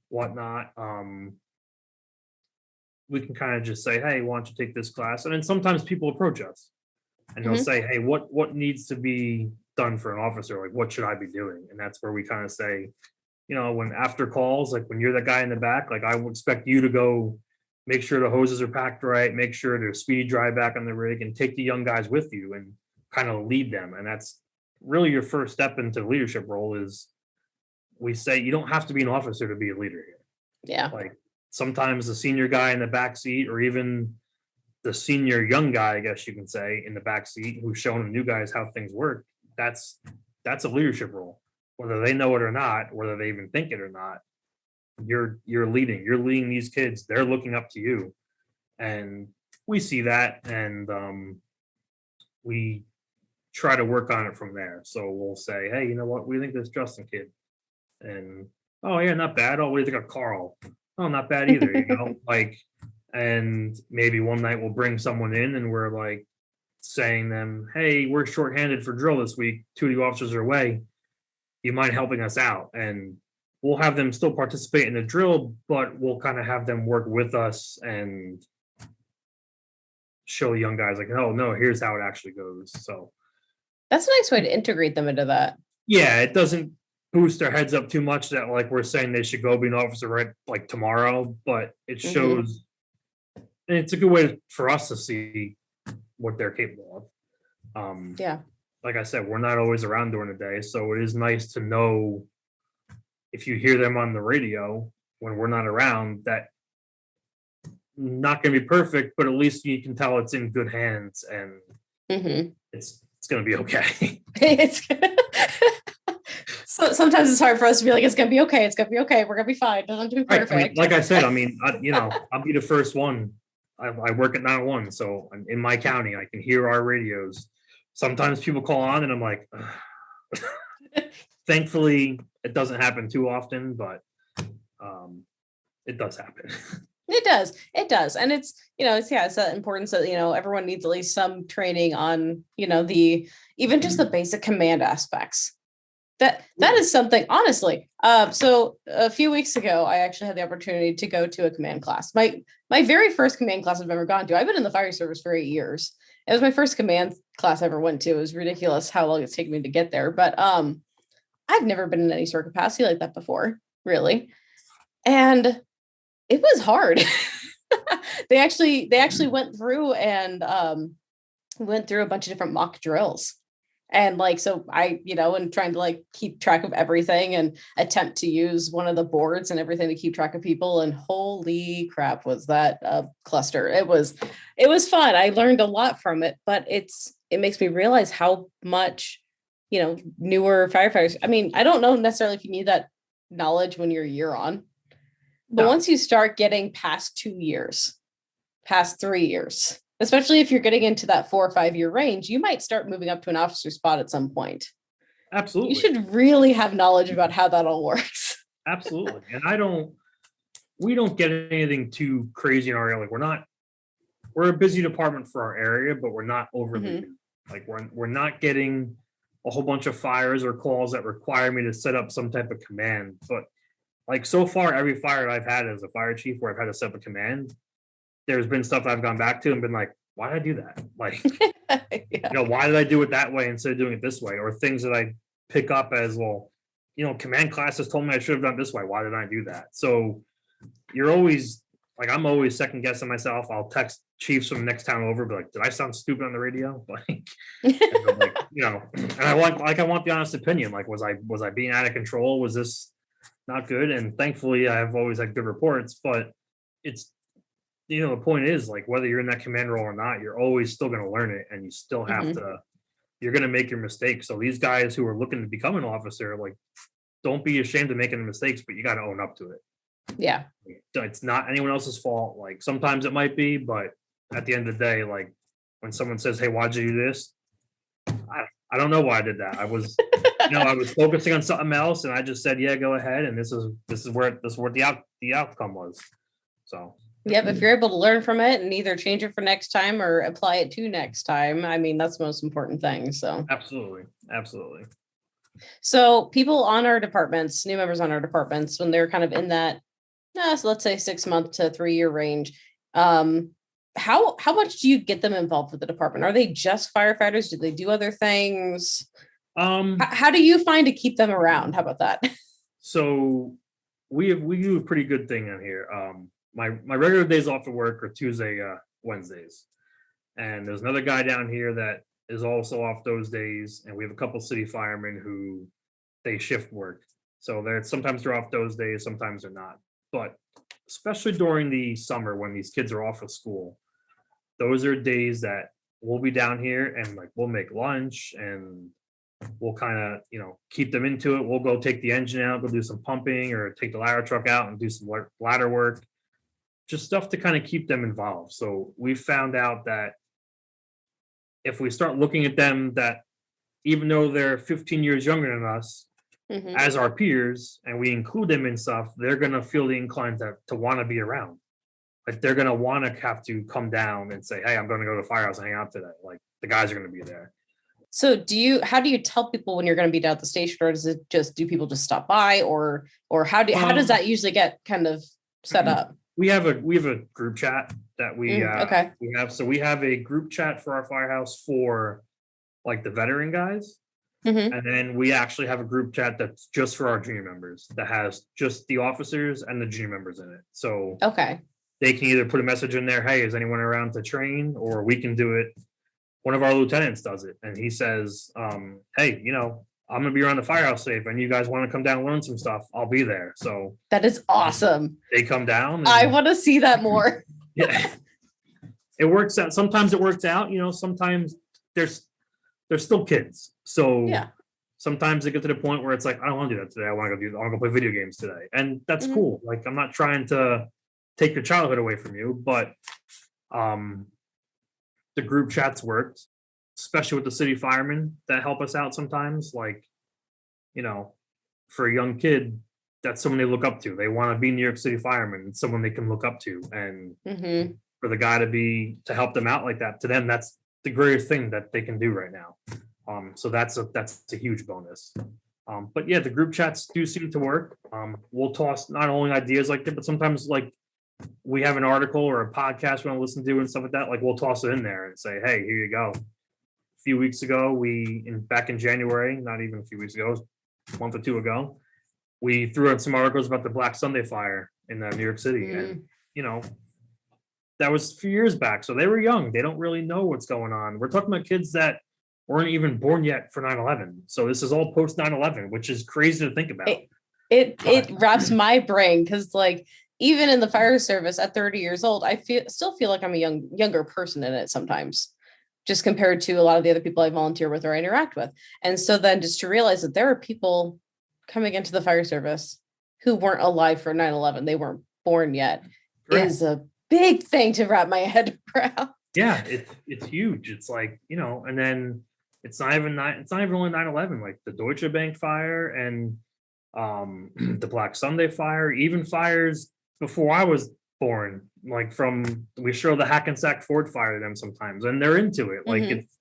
whatnot. We can kind of just say, hey, why don't you take this class? And then sometimes people approach us and they'll say, hey, what needs to be done for an officer? Like, what should I be doing? And that's where we kind of say, when after calls, like when you're the guy in the back, like I would expect you to go make sure the hoses are packed right, make sure there's speed dry back on the rig, and take the young guys with you and kind of lead them. And that's really your first step into the leadership role. Is we say you don't have to be an officer to be a leader here. Yeah. Like sometimes the senior guy in the back seat, or even the senior young guy, I guess you can say, in the back seat, who's showing the new guys how things work, that's a leadership role. Whether they know it or not, whether they even think it or not, you're leading these kids. They're looking up to you. And we see that, and we try to work on it from there. So we'll say, hey, you know what, we think this Justin kid, and oh yeah, not bad. Oh, what do you think of Carl? Oh, not bad either, and maybe one night we'll bring someone in and we're like saying them, hey, we're shorthanded for drill this week, 2 of the officers are away, you mind helping us out? And we'll have them still participate in the drill, but we'll kind of have them work with us and show young guys like, oh no, here's how it actually goes. So that's a nice way to integrate them into that. Yeah, it doesn't boost their heads up too much that like we're saying they should go be an officer right like tomorrow, but it shows, and it's a good way for us to see what they're capable of. Yeah. Like I said, we're not always around during the day, so it is nice to know if you hear them on the radio when we're not around, that not going to be perfect, but at least you can tell it's in good hands, and it's going to be okay. So sometimes it's hard for us to be like, it's going to be okay. It's going to be okay. We're going to be fine. It doesn't have to be perfect. Right. I mean, like I said, I'll be the first one. I work at 911, so in my county, I can hear our radios. Sometimes people call on and I'm like, thankfully it doesn't happen too often, but it does happen. It does. And it's that importance that, everyone needs at least some training on, even just the basic command aspects. That is something, honestly. So a few weeks ago, I actually had the opportunity to go to a command class. My very first command class I've ever gone to. I've been in the fire service for 8 years. It was my first command class I ever went to. It was ridiculous how long it's taken me to get there. But I've never been in any sort of capacity like that before, really. And it was hard. They actually went through and went through a bunch of different mock drills. And so I, and trying to keep track of everything and attempt to use one of the boards and everything to keep track of people. And holy crap, was that a cluster. It was fun. I learned a lot from it, but it makes me realize how much, newer firefighters. I mean, I don't know necessarily if you need that knowledge when you're a year on, but once you start getting past 2 years, past 3 years, especially if you're getting into that 4 or 5 year range, you might start moving up to an officer spot at some point. Absolutely. You should really have knowledge about how that all works. Absolutely. And we don't get anything too crazy in our area. Like we're a busy department for our area, but we're not overly busy. Like we're not getting a whole bunch of fires or calls that require me to set up some type of command. But like so far, every fire I've had as a fire chief where I've had to set up a command, there's been stuff I've gone back to and been like, why did I do that? Like, why did I do it that way instead of doing it this way? Or things that I pick up as, well, command classes told me I should have done it this way. Why did I do that? So you're always like, I'm always second guessing myself. I'll text chiefs from the next town over, be like, did I sound stupid on the radio? And I want the honest opinion. Like, was I being out of control? Was this not good? And thankfully I've always had good reports, but it's, the point is, like, whether you're in that command role or not, you're always still going to learn it, and you still have you're going to make your mistakes. So these guys who are looking to become an officer, like, don't be ashamed of making the mistakes, but you got to own up to it. Yeah. It's not anyone else's fault. Like, sometimes it might be, but at the end of the day, like, when someone says, hey, why'd you do this? I don't know why I did that. I was, I was focusing on something else, and I just said, "Yeah, go ahead." And this is what the outcome was. So. Yep, if you're able to learn from it and either change it for next time or apply it to next time, I mean, that's the most important thing. So Absolutely. So people on our departments, new members on our departments, when they're kind of in that, so let's say 6 month to 3 year range, how much do you get them involved with the department? Are they just firefighters? Do they do other things? How do you find to keep them around? How about that? So we do a pretty good thing on here. My regular days off of work are Tuesday, Wednesdays, and there's another guy down here that is also off those days, and we have a couple city firemen who they shift work. So sometimes they're off those days, sometimes they're not. But especially during the summer when these kids are off of school, those are days that we'll be down here and like we'll make lunch and we'll kind of keep them into it. We'll go take the engine out, go do some pumping, or take the ladder truck out and do some ladder work, just stuff to kind of keep them involved. So we found out that if we start looking at them, that even though they're 15 years younger than us, as our peers, and we include them in stuff, they're going to feel the inclined to want to be around. Like they're going to want to have to come down and say, "Hey, I'm going to go to the firehouse and hang out today." Like the guys are going to be there. So how do you tell people when you're going to be down at the station, or do people just stop by, or how does that usually get kind of set up? We have a group chat that we have. So we have a group chat for our firehouse for like the veteran guys. And then we actually have a group chat that's just for our junior members that has just the officers and the junior members in it. So they can either put a message in there, "Hey, is anyone around to train?" Or we can do it. One of our lieutenants does it, and he says, "Hey, I'm gonna be around the firehouse today. If you guys want to come down and learn some stuff, I'll be there." So that is awesome. They come down. I want to see that more. Yeah, it works out. Sometimes it works out. Sometimes they're still kids. So sometimes they get to the point where it's like, "I don't want to do that today. I want to go play video games today," and that's cool. Like I'm not trying to take your childhood away from you, but the group chats worked, especially with the city firemen that help us out sometimes. Like, for a young kid, that's someone they look up to. They want to be New York City firemen. It's someone they can look up to. And for the guy to help them out like that, to them, that's the greatest thing that they can do right now. So that's a huge bonus. But yeah, the group chats do seem to work. We'll toss not only ideas like that, but sometimes like we have an article or a podcast we want to listen to and stuff like that. Like we'll toss it in there and say, "Hey, here you go." A few weeks ago, back in January, not even a few weeks ago, a month or two ago, we threw out some articles about the Black Sunday fire in New York City. And, that was a few years back. So they were young. They don't really know what's going on. We're talking about kids that weren't even born yet for 9/11. So this is all post 9/11, which is crazy to think about. It wraps my brain because like, even in the fire service at 30 years old, I still feel like I'm a younger person in it sometimes, just compared to a lot of the other people I volunteer with or I interact with. And so then just to realize that there are people coming into the fire service who weren't alive for 9/11, they weren't born yet, is a big thing to wrap my head around. Yeah, it's huge. It's like, and then it's not even only 9/11, like the Deutsche Bank fire and the Black Sunday fire, even fires before I was born, like we show the Hackensack Ford fire to them sometimes, and they're into it. Like it's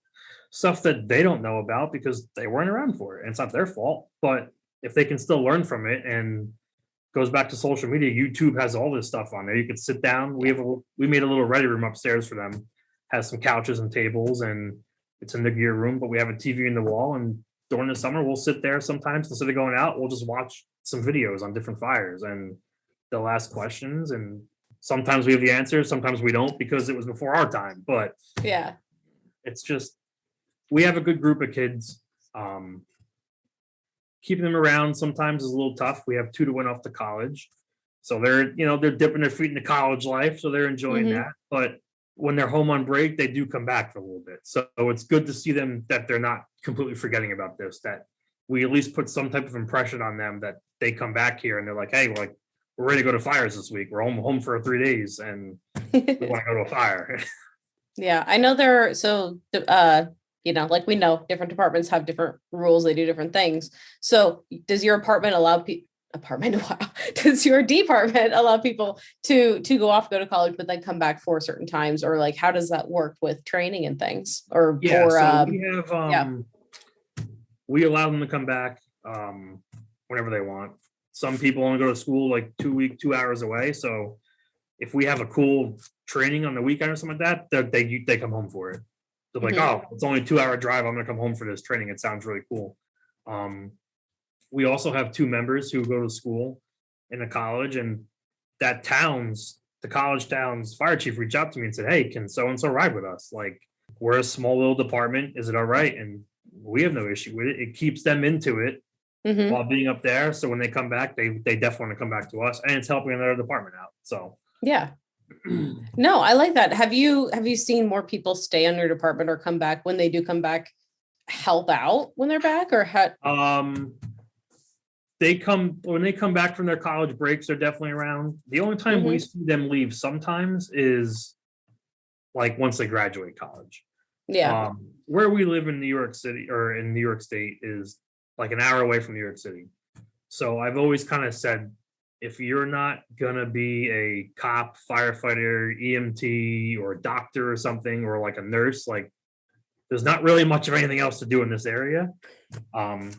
stuff that they don't know about because they weren't around for it. And it's not their fault, but if they can still learn from it, and goes back to social media, YouTube has all this stuff on there. You could sit down. We made a little ready room upstairs for them, has some couches and tables, and it's in the gear room, but we have a TV in the wall. And during the summer, we'll sit there sometimes instead of going out. We'll just watch some videos on different fires, and they'll ask questions, and sometimes we have the answers, sometimes we don't because it was before our time. But yeah, it's just, we have a good group of kids. Keeping them around sometimes is a little tough. We have 2 that went off to college, so they're dipping their feet into college life, so they're enjoying that. But when they're home on break, they do come back for a little bit. So it's good to see them, that they're not completely forgetting about this, that we at least put some type of impression on them, that they come back here and they're like, "Hey, we're ready to go to fires this week. We're home for 3 days and we want to go to a fire." Yeah, I know like we know different departments have different rules, they do different things. So does your apartment allow wow. Does your department allow people to go to college, but then come back for certain times? Or like, how does that work with training and things? Or We have we allow them to come back whenever they want. Some people only go to school like 2 hours away. So if we have a cool training on the weekend or something like that, they come home for it. They're like, oh, it's only a 2 hour drive. I'm gonna come home for this training. It sounds really cool. We also have 2 members who go to school in a college, and the college town's fire chief reached out to me and said, hey, can so and so ride with us? Like, we're a small little department. Is it all right? And we have no issue with it. It keeps them into it while being up there. So when they come back, they definitely want to come back to us, and it's helping another department out. So yeah. No, I like that. Have you seen more people stay on your department or come back when they do come back, help out when they're back, or when they come back from their college breaks, they're definitely around. The only time we see them leave sometimes is like once they graduate college. Yeah. Where we live in New York City or in New York State is like an hour away from New York City. So I've always kind of said, if you're not gonna be a cop, firefighter, EMT, or a doctor or something, or like a nurse, like there's not really much of anything else to do in this area.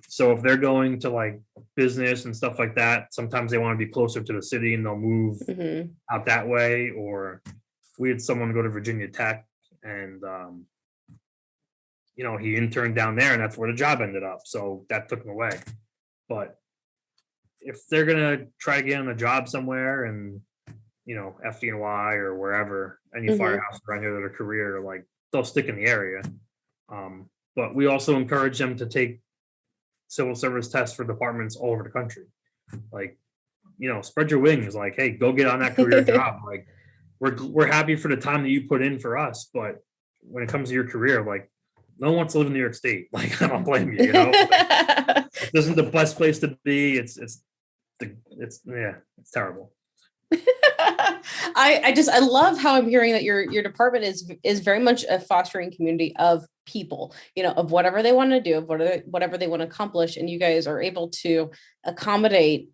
So if they're going to like business and stuff like that, sometimes they want to be closer to the city and they'll move out that way. Or we had someone go to Virginia Tech, and he interned down there, and that's where the job ended up. So that took him away. But if they're gonna try to get on a job somewhere and FDNY or wherever, any firehouse around here that are career, like they'll stick in the area. But we also encourage them to take civil service tests for departments all over the country. Like, spread your wings. Like, hey, go get on that career job. Like, we're happy for the time that you put in for us, but when it comes to your career, like, no one wants to live in New York State. Like, I don't blame you. Like, this isn't the best place to be. It's terrible. I love how I'm hearing that your department is very much a fostering community of people, of whatever they want to do, of whatever they want to accomplish, and you guys are able to accommodate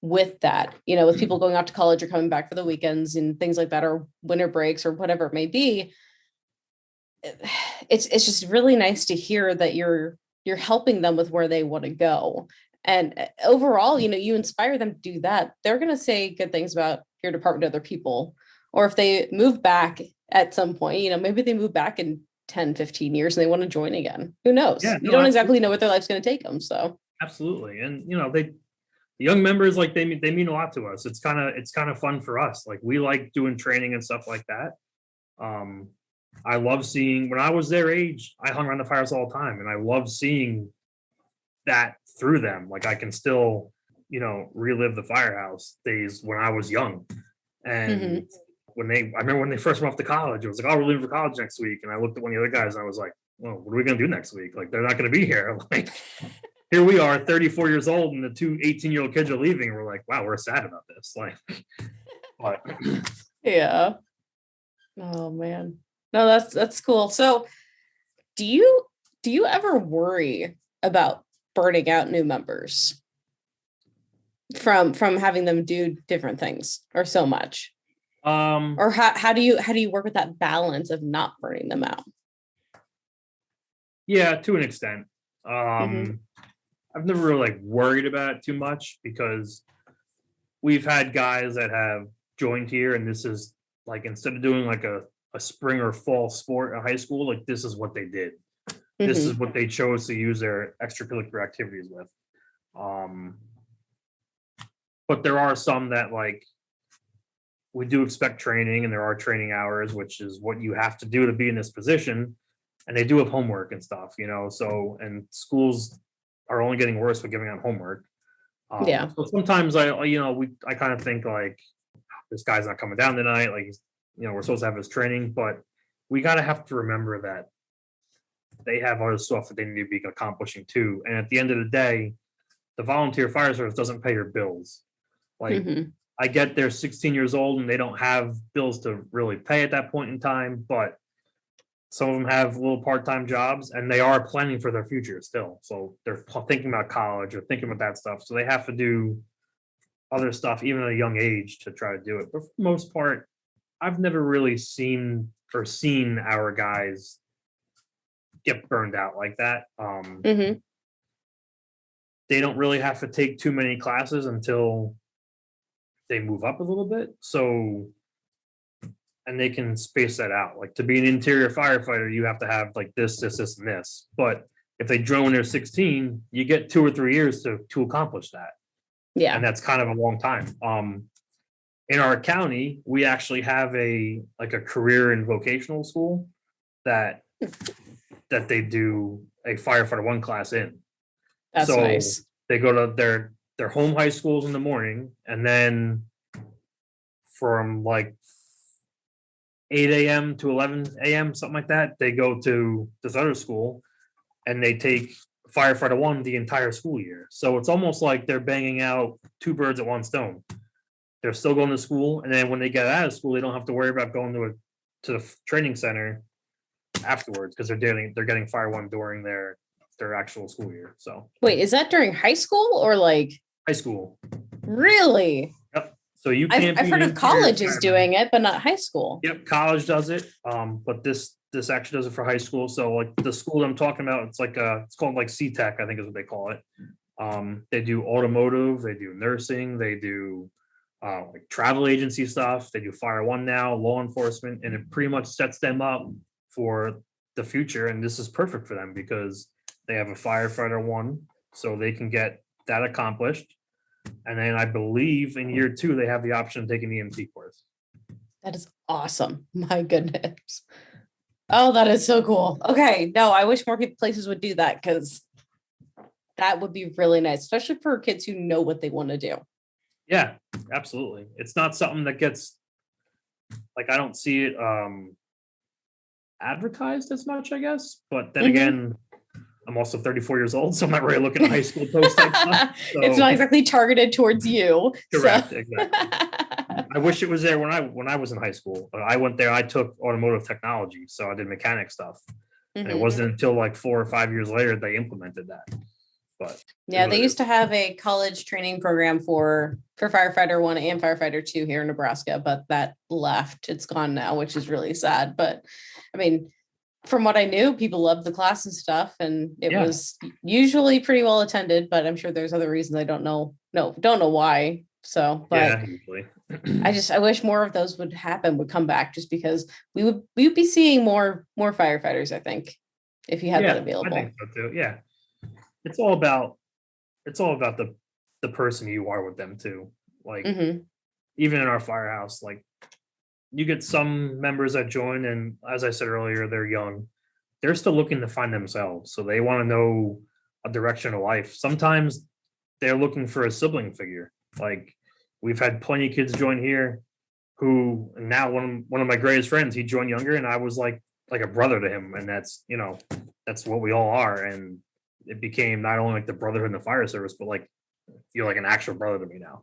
with that, with people going off to college or coming back for the weekends and things like that, or winter breaks or whatever it may be. It's just really nice to hear that you're helping them with where they want to go. And overall, you inspire them to do that. They're going to say good things about your department to other people. Or if they move back at some point, maybe they move back in 10, 15 years and they want to join again. Who knows? Yeah, you don't exactly know what their life's going to take them. So absolutely. And, the young members, like they mean a lot to us. It's kind of fun for us. Like, we like doing training and stuff like that. I love seeing, when I was their age, I hung around the fires all the time, and I love seeing that through them. Like, I can still, relive the firehouse days when I was young. And I remember when they first went off to college, it was like, oh, we're leaving for college next week. And I looked at one of the other guys and I was like, well, what are we going to do next week? Like, they're not going to be here. Like, here we are, 34 years old, and the 2 18-year-old kids are leaving. And we're like, wow, we're sad about this. Like, but yeah. Oh man. No, that's cool. So do you ever worry about burning out new members from having them do different things or so much? Or how do you work with that balance of not burning them out? Yeah, to an extent. I've never really worried about it too much, because we've had guys that have joined here, and this is like, instead of doing like a spring or fall sport at high school, like, this is what they did. This is what they chose to use their extracurricular activities with. But there are some that, like, we do expect training, and there are training hours, which is what you have to do to be in this position. And they do have homework and stuff, so, and schools are only getting worse with giving out homework. So sometimes I kind of think like, this guy's not coming down tonight. Like, we're supposed to have his training, but we have to remember that they have other stuff that they need to be accomplishing too. And at the end of the day, the volunteer fire service doesn't pay your bills. Like, I get they're 16 years old and they don't have bills to really pay at that point in time, but Some of them have little part-time jobs, and they are planning for their future still. So they're thinking about college or thinking about that stuff. So they have to do other stuff even at a young age to try to do it. But for the most part, I've never really seen our guys get burned out like that. Hmm. They don't really have to take too many classes until they move up a little bit. So, and they can space that out. Like to be an interior firefighter, you have to have like this, and this. But if they join when they're 16, you get 2 or 3 years to accomplish that. Yeah. And that's kind of a long time. In our county, we actually have a career and vocational school that they do a firefighter 1 class in. That's So nice. they go to their home high schools in the morning, and then from like 8 a.m. to 11 a.m., something like that, they go to this other school and they take firefighter 1 the entire school year. So it's almost like they're banging out 2 birds at 1 stone. They're still going to school, and then when they get out of school, they don't have to worry about going to the training center afterwards, because they're getting fire 1 during their actual school year. So Wait, is that during high school or like high school? really? Yep. So you I've can't. heard of colleges doing it, but not high school. Yep, college does it. But this actually does it for high school. So like the school I'm talking about, it's called like C-Tech, I think is what they call it. They do automotive, they do nursing, they do like travel agency stuff. They do fire 1 now, law enforcement, and it pretty much sets them up for the future. And this is perfect for them because they have a firefighter 1, so they can get that accomplished. And then I believe in year 2, they have the option of taking the EMT course. That is awesome. My goodness. Oh, that is so cool. Okay. No, I wish more places would do that, because that would be really nice, especially for kids who know what they want to do. Yeah, absolutely. It's not something that gets, like, I don't see it advertised as much, I guess. But then again, I'm also 34 years old, so I'm not really looking at high school post type stuff. So. It's not exactly targeted towards you. Correct, So. exactly. I wish it was there when I was in high school. I went there, I took automotive technology, so I did mechanic stuff. And it wasn't until like 4 or 5 years later they implemented that. But yeah, they used to have a college training program for firefighter 1 and firefighter 2 here in Nebraska, but that left. It's gone now, which is really sad. But I mean, from what I knew, people loved the class and stuff, and it was usually pretty well attended, but I'm sure there's other reasons I don't know why. So, but usually. I wish more of those would come back, just because we would be seeing more firefighters, I think, if you had that available. I think so too. Yeah. It's all about the person you are with them too. Like even in our firehouse, like you get some members that join, and as I said earlier, they're young. They're still looking to find themselves. So they want to know a direction of life. Sometimes they're looking for a sibling figure. Like we've had plenty of kids join here who now one of my greatest friends, he joined younger, and I was like a brother to him. And that's what we all are. And it became not only like the brotherhood in the fire service, but like you're like an actual brother to me now.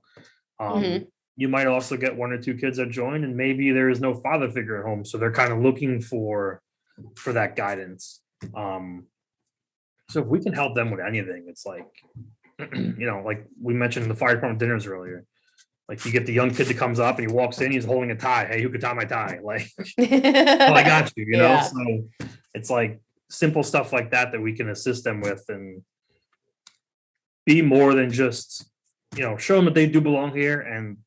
You might also get 1 or 2 kids that join, and maybe there is no father figure at home, so they're kind of looking for that guidance. So if we can help them with anything, it's like like we mentioned the fire department dinners earlier. Like you get the young kid that comes up and he walks in, he's holding a tie. Hey, who could tie my tie? Like, well, I got you. You know, so it's like simple stuff like that we can assist them with, and be more than just show them that they do belong here, and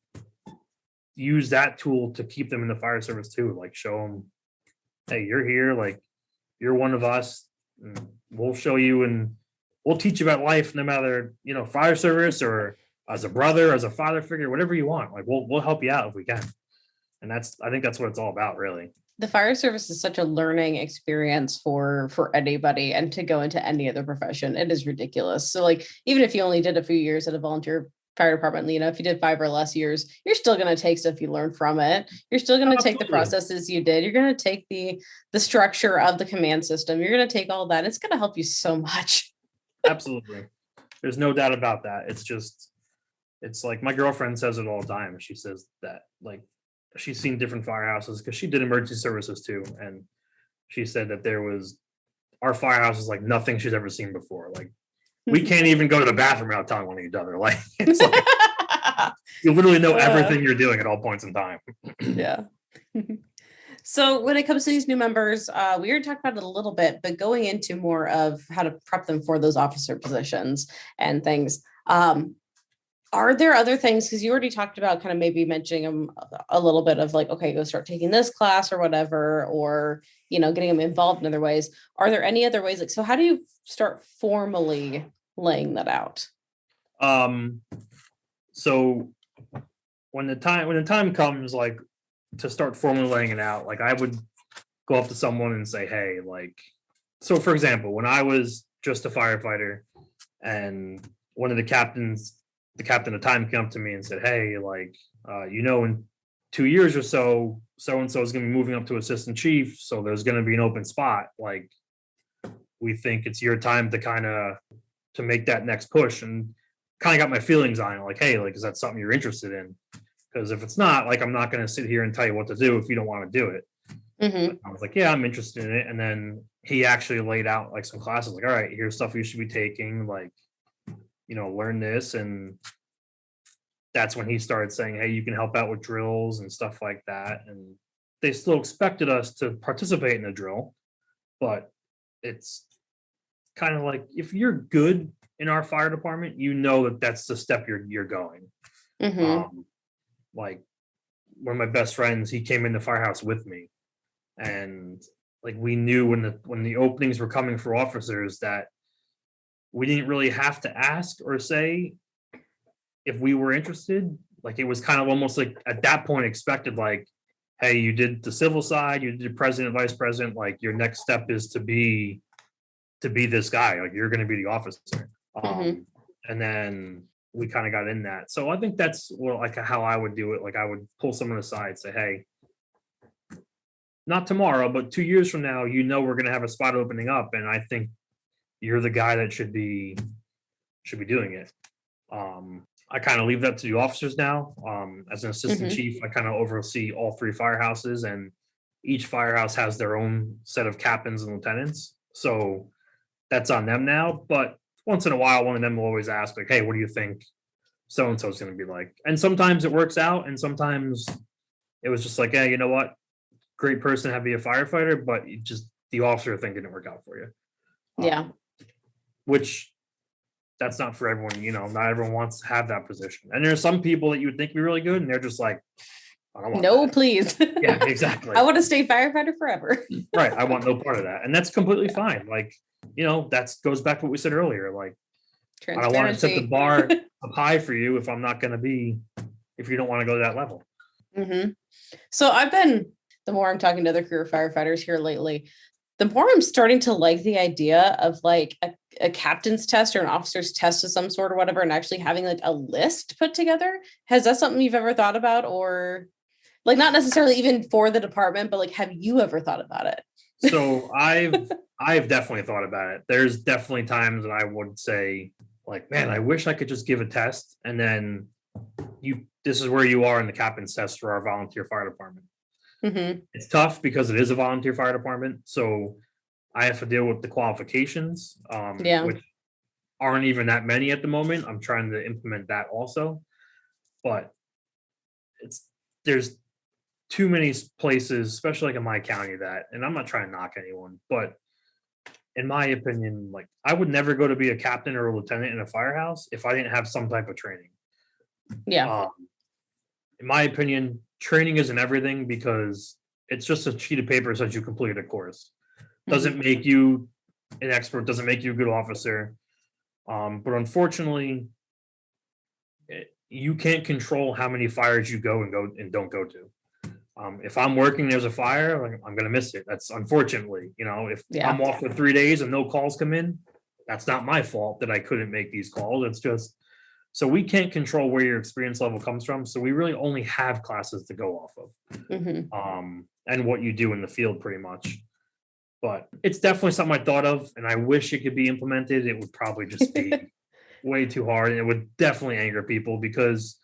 use that tool to keep them in the fire service too. Like show them, hey, you're here, like you're one of us, and we'll show you and we'll teach you about life, no matter fire service or as a brother, as a father figure, whatever you want. Like we'll help you out if we can. And I think that's what it's all about, really. The fire service is such a learning experience for anybody, and to go into any other profession, it is ridiculous. So like, even if you only did a few years at a volunteer fire department, if you did 5 or less years, you're still going to take stuff you learned from it. You're still going to take the processes you did. You're going to take the structure of the command system. You're going to take all that. It's going to help you so much. Absolutely. There's no doubt about that. It's like my girlfriend says it all the time. She says that like she's seen different firehouses because she did emergency services too. And she said that our firehouse is like nothing she's ever seen before. Like we can't even go to the bathroom without telling one each other. Like it's like you literally know everything you're doing at all points in time. Yeah. So when it comes to these new members, we already talked about it a little bit, but going into more of how to prep them for those officer positions and things. Are there other things, because you already talked about kind of maybe mentioning them a little bit of like, okay, go start taking this class or whatever, or, getting them involved in other ways. Are there any other ways? Like, so how do you start formally laying that out? So when the time comes, like to start formally laying it out, like I would go up to someone and say, hey, like, so for example, when I was just a firefighter and one of the captain of time came up to me and said, hey, like, in 2 years or so and so is going to be moving up to assistant chief, so there's going to be an open spot. Like, we think it's your time to make that next push. And kind of got my feelings on it, like, hey, like, is that something you're interested in? Because if it's not, like, I'm not going to sit here and tell you what to do if you don't want to do it. I was like, yeah, I'm interested in it. And then he actually laid out like some classes, like, all right, here's stuff you should be taking, like, learn this. And that's when he started saying, hey, you can help out with drills and stuff like that. And they still expected us to participate in the drill, but it's kind of like, if you're good in our fire department, that's the step you're going. Like one of my best friends, he came in the firehouse with me, and like we knew when the openings were coming for officers that we didn't really have to ask or say if we were interested. Like it was kind of almost like at that point expected, like, hey, you did the civil side, you did president, vice president, like your next step is to be this guy, like you're going to be the officer. And then we kind of got in that. So I think that's like how I would do it. Like I would pull someone aside, say, hey, not tomorrow, but 2 years from now, we're going to have a spot opening up. And I think you're the guy that should be doing it. I kind of leave that to the officers now. As an assistant chief, I kind of oversee all 3 firehouses, and each firehouse has their own set of captains and lieutenants. So that's on them now. But once in a while, one of them will always ask, like, hey, what do you think so-and-so is going to be like? And sometimes it works out, and sometimes it was just like, hey, you know what? Great person to be a firefighter, but the officer thing didn't work out for you. Yeah. Which that's not for everyone, not everyone wants to have that position. And there's some people that you would think be really good, and they're just like, I don't want no, that. Please. Yeah, exactly. I want to stay firefighter forever. Right. I want no part of that. And that's completely fine. Like, that goes back to what we said earlier. Like, I don't want to set the bar up high for you if you don't want to go to that level. So the more I'm talking to other career firefighters here lately, the more I'm starting to like the idea of like a captain's test or an officer's test of some sort or whatever, and actually having like a list put together. Has that something you've ever thought about, or like not necessarily even for the department, but like, have you ever thought about it? So I've definitely thought about it. There's definitely times that I would say, like, man, I wish I could just give a test, and then this is where you are in the captain's test for our volunteer fire department. It's tough because it is a volunteer fire department, so I have to deal with the qualifications, which aren't even that many at the moment. I'm trying to implement that also, but there's too many places, especially like in my county, and I'm not trying to knock anyone, but in my opinion, like I would never go to be a captain or a lieutenant in a firehouse if I didn't have some type of training. Yeah. In my opinion, training isn't everything, because it's just a sheet of paper that says you completed a course. Doesn't make you an expert, doesn't make you a good officer. But unfortunately, you can't control how many fires you go and don't go to. If I'm working, there's a fire, like, I'm going to miss it. That's unfortunately, if I'm off for 3 days and no calls come in, that's not my fault that I couldn't make these calls. It's just, so we can't control where your experience level comes from. So we really only have classes to go off of, and what you do in the field pretty much. But it's definitely something I thought of, and I wish it could be implemented. It would probably just be way too hard, and it would definitely anger people, because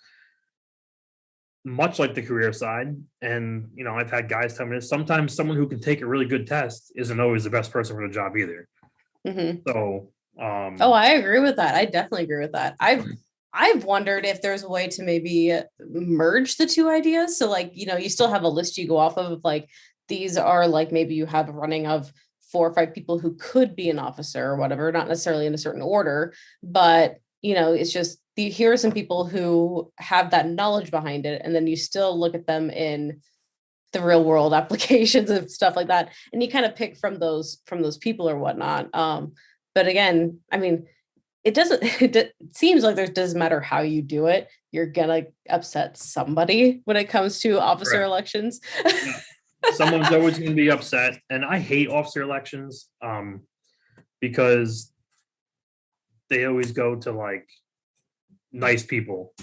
much like the career side. And, I've had guys tell me this, sometimes someone who can take a really good test isn't always the best person for the job either. So, oh, I agree with that. I definitely agree with that. I've wondered if there's a way to maybe merge the two ideas. So like, you still have a list you go off of, like, these are like, maybe you have a running of 4 or 5 people who could be an officer or whatever, not necessarily in a certain order, but it's just here are some people who have that knowledge behind it. And then you still look at them in the real world applications and stuff like that. And you kind of pick from those people or whatnot. But again, I mean, it seems like it doesn't matter how you do it. You're gonna upset somebody when it comes to officer Correct. elections. Someone's always going to be upset. And I hate officer elections because they always go to like nice people.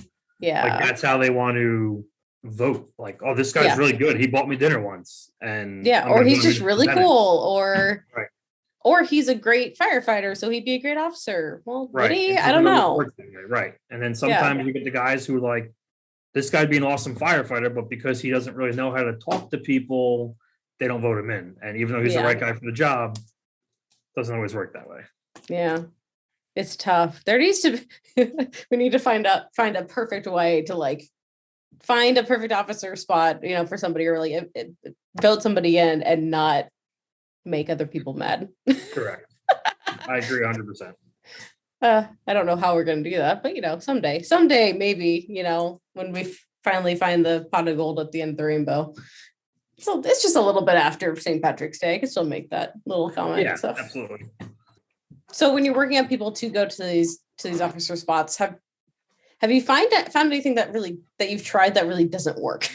Yeah. Like that's how they want to vote. Like, oh, this guy's really good. He bought me dinner once. And or he's just really cool. Or right. Or he's a great firefighter, so he'd be a great officer. Well, right. Would he? I don't know. Right. And then sometimes you get the guys who are like, this guy'd be an awesome firefighter, but because he doesn't really know how to talk to people, they don't vote him in. And even though he's the right guy for the job, doesn't always work that way. Yeah. It's tough. There needs to be, we need to find a perfect way to like find a perfect officer spot, for somebody, or really vote somebody in and not make other people mad. Correct. I agree 100%. I don't know how we're going to do that, but someday, maybe, when we finally find the pot of gold at the end of the rainbow. So it's just a little bit after St. Patrick's Day. I can still make that little comment. Yeah, absolutely. So when you're working on people to go to these officer spots, have you found anything that you've tried that really doesn't work?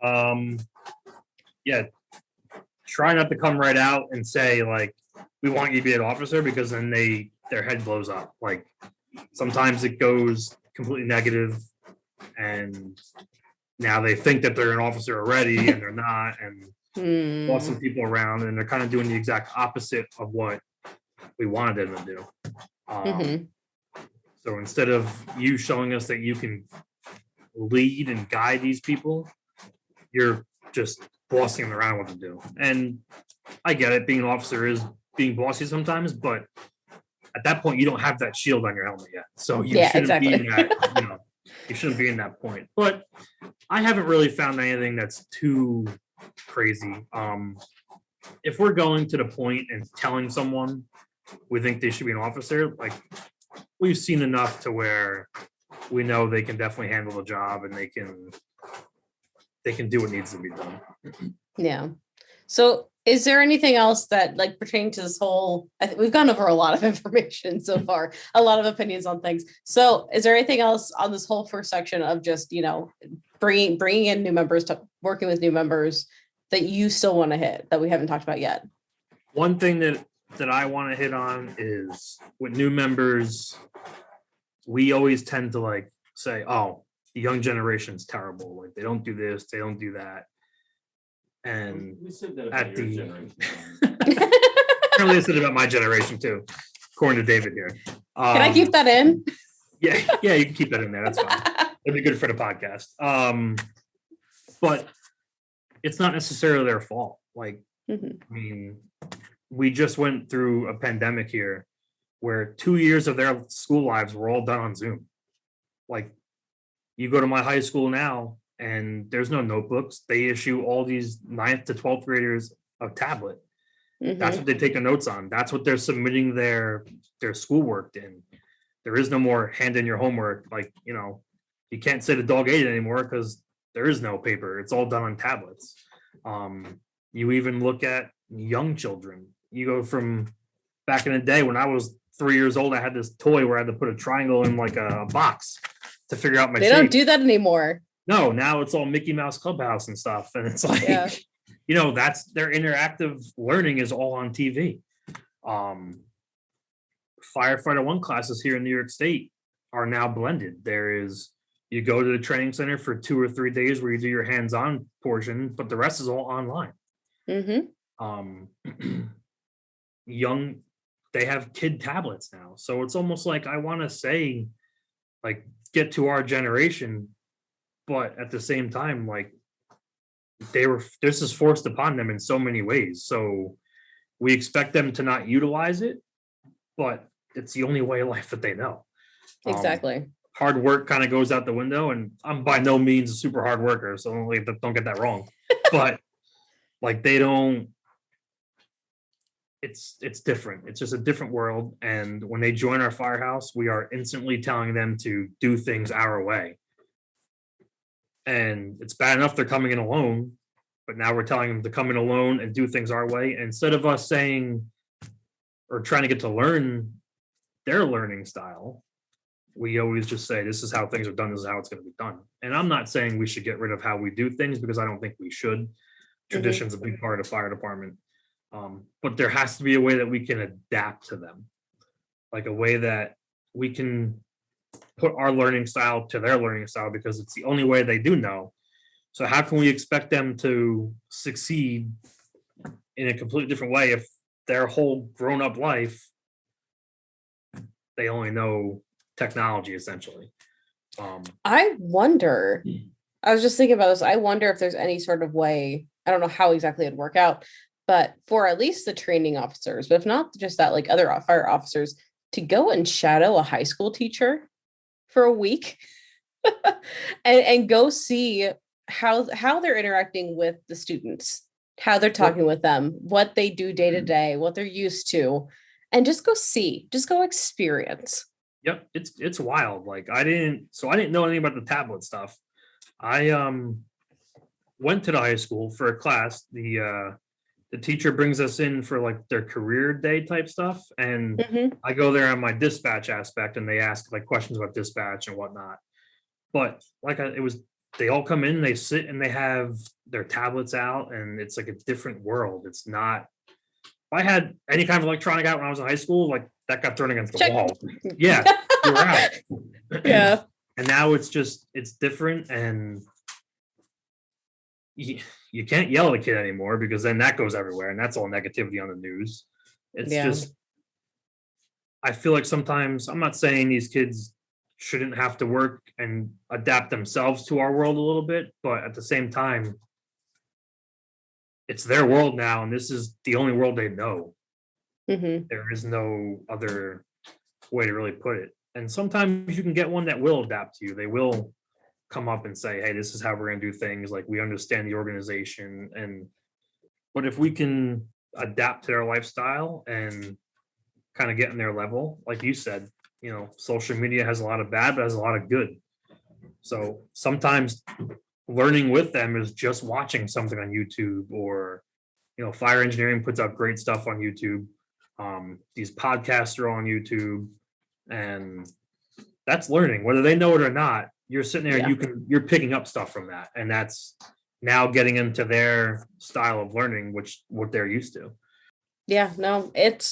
Yeah. Try not to come right out and say like, we want you to be an officer, because then their head blows up. Like sometimes it goes completely negative and now they think that they're an officer already and they're not, and lost some people around, and they're kind of doing the exact opposite of what we wanted them to do. So instead of you showing us that you can lead and guide these people, you're just bossing them around what to do. And I get it, being an officer is being bossy sometimes, but at that point you don't have that shield on your helmet yet, so you shouldn't be in that. You shouldn't be in that point. But I haven't really found anything that's too crazy. If we're going to the point and telling someone we think they should be an officer, like we've seen enough to where we know they can definitely handle the job and they can do what needs to be done. Yeah. So is there anything else that like pertaining to this whole, we've gone over a lot of information so far, a lot of opinions on things. So is there anything else on this whole first section of just, bringing in new members, to working with new members, that you still want to hit that we haven't talked about yet? One thing that I want to hit on is with new members, we always tend to like say, oh, the young generation's terrible. Like they don't do this, they don't do that. And we said that about your generation. Apparently they said about my generation too, according to David here. Can I keep that in? Yeah, you can keep that in there. That's fine. It'd be good for the podcast. But it's not necessarily their fault. Like, I mean, we just went through a pandemic here where 2 years of their school lives were all done on Zoom. Like, you go to my high school now and there's no notebooks. They issue all these 9th to 12th graders a tablet. That's what they take the notes on. That's what they're submitting their schoolwork in. There is no more hand in your homework. Like, you can't say the dog ate it anymore because there is no paper. It's all done on tablets. You even look at young children. You go from back in the day when I was 3 years old, I had this toy where I had to put a triangle in like a box to figure out my shape. They don't do that anymore. No, now it's all Mickey Mouse Clubhouse and stuff. And it's like, that's their interactive learning is all on TV. Firefighter 1 classes here in New York State are now blended. You go to the training center for 2 or 3 days where you do your hands-on portion, but the rest is all online. They have kid tablets now. So it's almost like I want to say, like, get to our generation, but at the same time, like this is forced upon them in so many ways. So we expect them to not utilize it, but it's the only way of life that they know. Exactly. Hard work kind of goes out the window, and I'm by no means a super hard worker, so don't get that wrong. But like they don't, it's different. It's just a different world. And when they join our firehouse, we are instantly telling them to do things our way. And it's bad enough they're coming in alone, but now we're telling them to come in alone and do things our way. And instead of us saying or trying to get to learn their learning style, we always just say, this is how things are done, this is how it's going to be done. And I'm not saying we should get rid of how we do things, because I don't think we should. Tradition's a big part of the fire department. But there has to be a way that we can adapt to them, like a way that we can put our learning style to their learning style, because it's the only way they do know. So how can we expect them to succeed in a completely different way if their whole grown-up life they only know technology, essentially? I wonder, I was just thinking about this. I wonder if there's any sort of way, I don't know how exactly it'd work out, but for at least the training officers, but if not just that, like other fire officers, to go and shadow a high school teacher for a week and go see how they're interacting with the students, how they're talking with them, what they do day to day, what they're used to, and just go experience. Yep, it's wild. Like I didn't know anything about the tablet stuff. I went to the high school for a class. The teacher brings us in for like their career day type stuff, and I go there on my dispatch aspect, and they ask like questions about dispatch and whatnot. But like they all come in, they sit, and they have their tablets out, and it's like a different world. It's not. If I had any kind of electronic out when I was in high school, like that got thrown against the wall. Yeah, you're out. Yeah. And now it's different, and you can't yell at a kid anymore, because then that goes everywhere, and that's all negativity on the news. It's just, I feel like sometimes, I'm not saying these kids shouldn't have to work and adapt themselves to our world a little bit, but at the same time, it's their world now, and this is the only world they know. There is no other way to really put it. And sometimes you can get one that will adapt to you. They will come up and say, hey, this is how we're going to do things. Like, we understand the organization. But if we can adapt to their lifestyle and kind of get in their level, like you said, social media has a lot of bad, but has a lot of good. So sometimes learning with them is just watching something on YouTube, or, fire engineering puts out great stuff on YouTube. These podcasts are on YouTube, and that's learning, whether they know it or not. You're sitting there, you're picking up stuff from that, and that's now getting into their style of learning, what they're used to. Yeah, no, it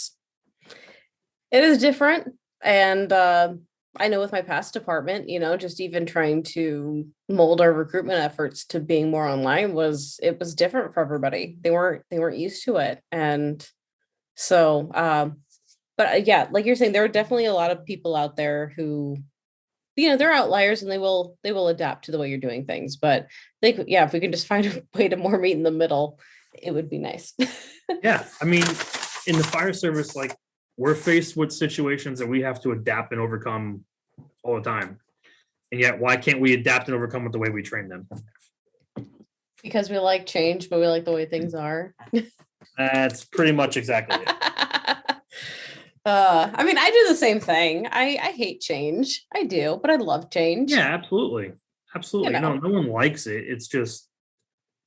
is different. And I know with my past department, just even trying to mold our recruitment efforts to being more online was different for everybody. They weren't used to it. And so, but yeah, like you're saying, there are definitely a lot of people out there who, they're outliers, and they will adapt to the way you're doing things. But if we can just find a way to more meet in the middle, it would be nice. Yeah. I mean, in the fire service, like, we're faced with situations that we have to adapt and overcome all the time. And yet, why can't we adapt and overcome with the way we train them? Because we like change, but we like the way things are. That's pretty much exactly it. I mean, I do the same thing. I hate change. I do, but I love change. Yeah, absolutely. Absolutely. No one likes it. It's just,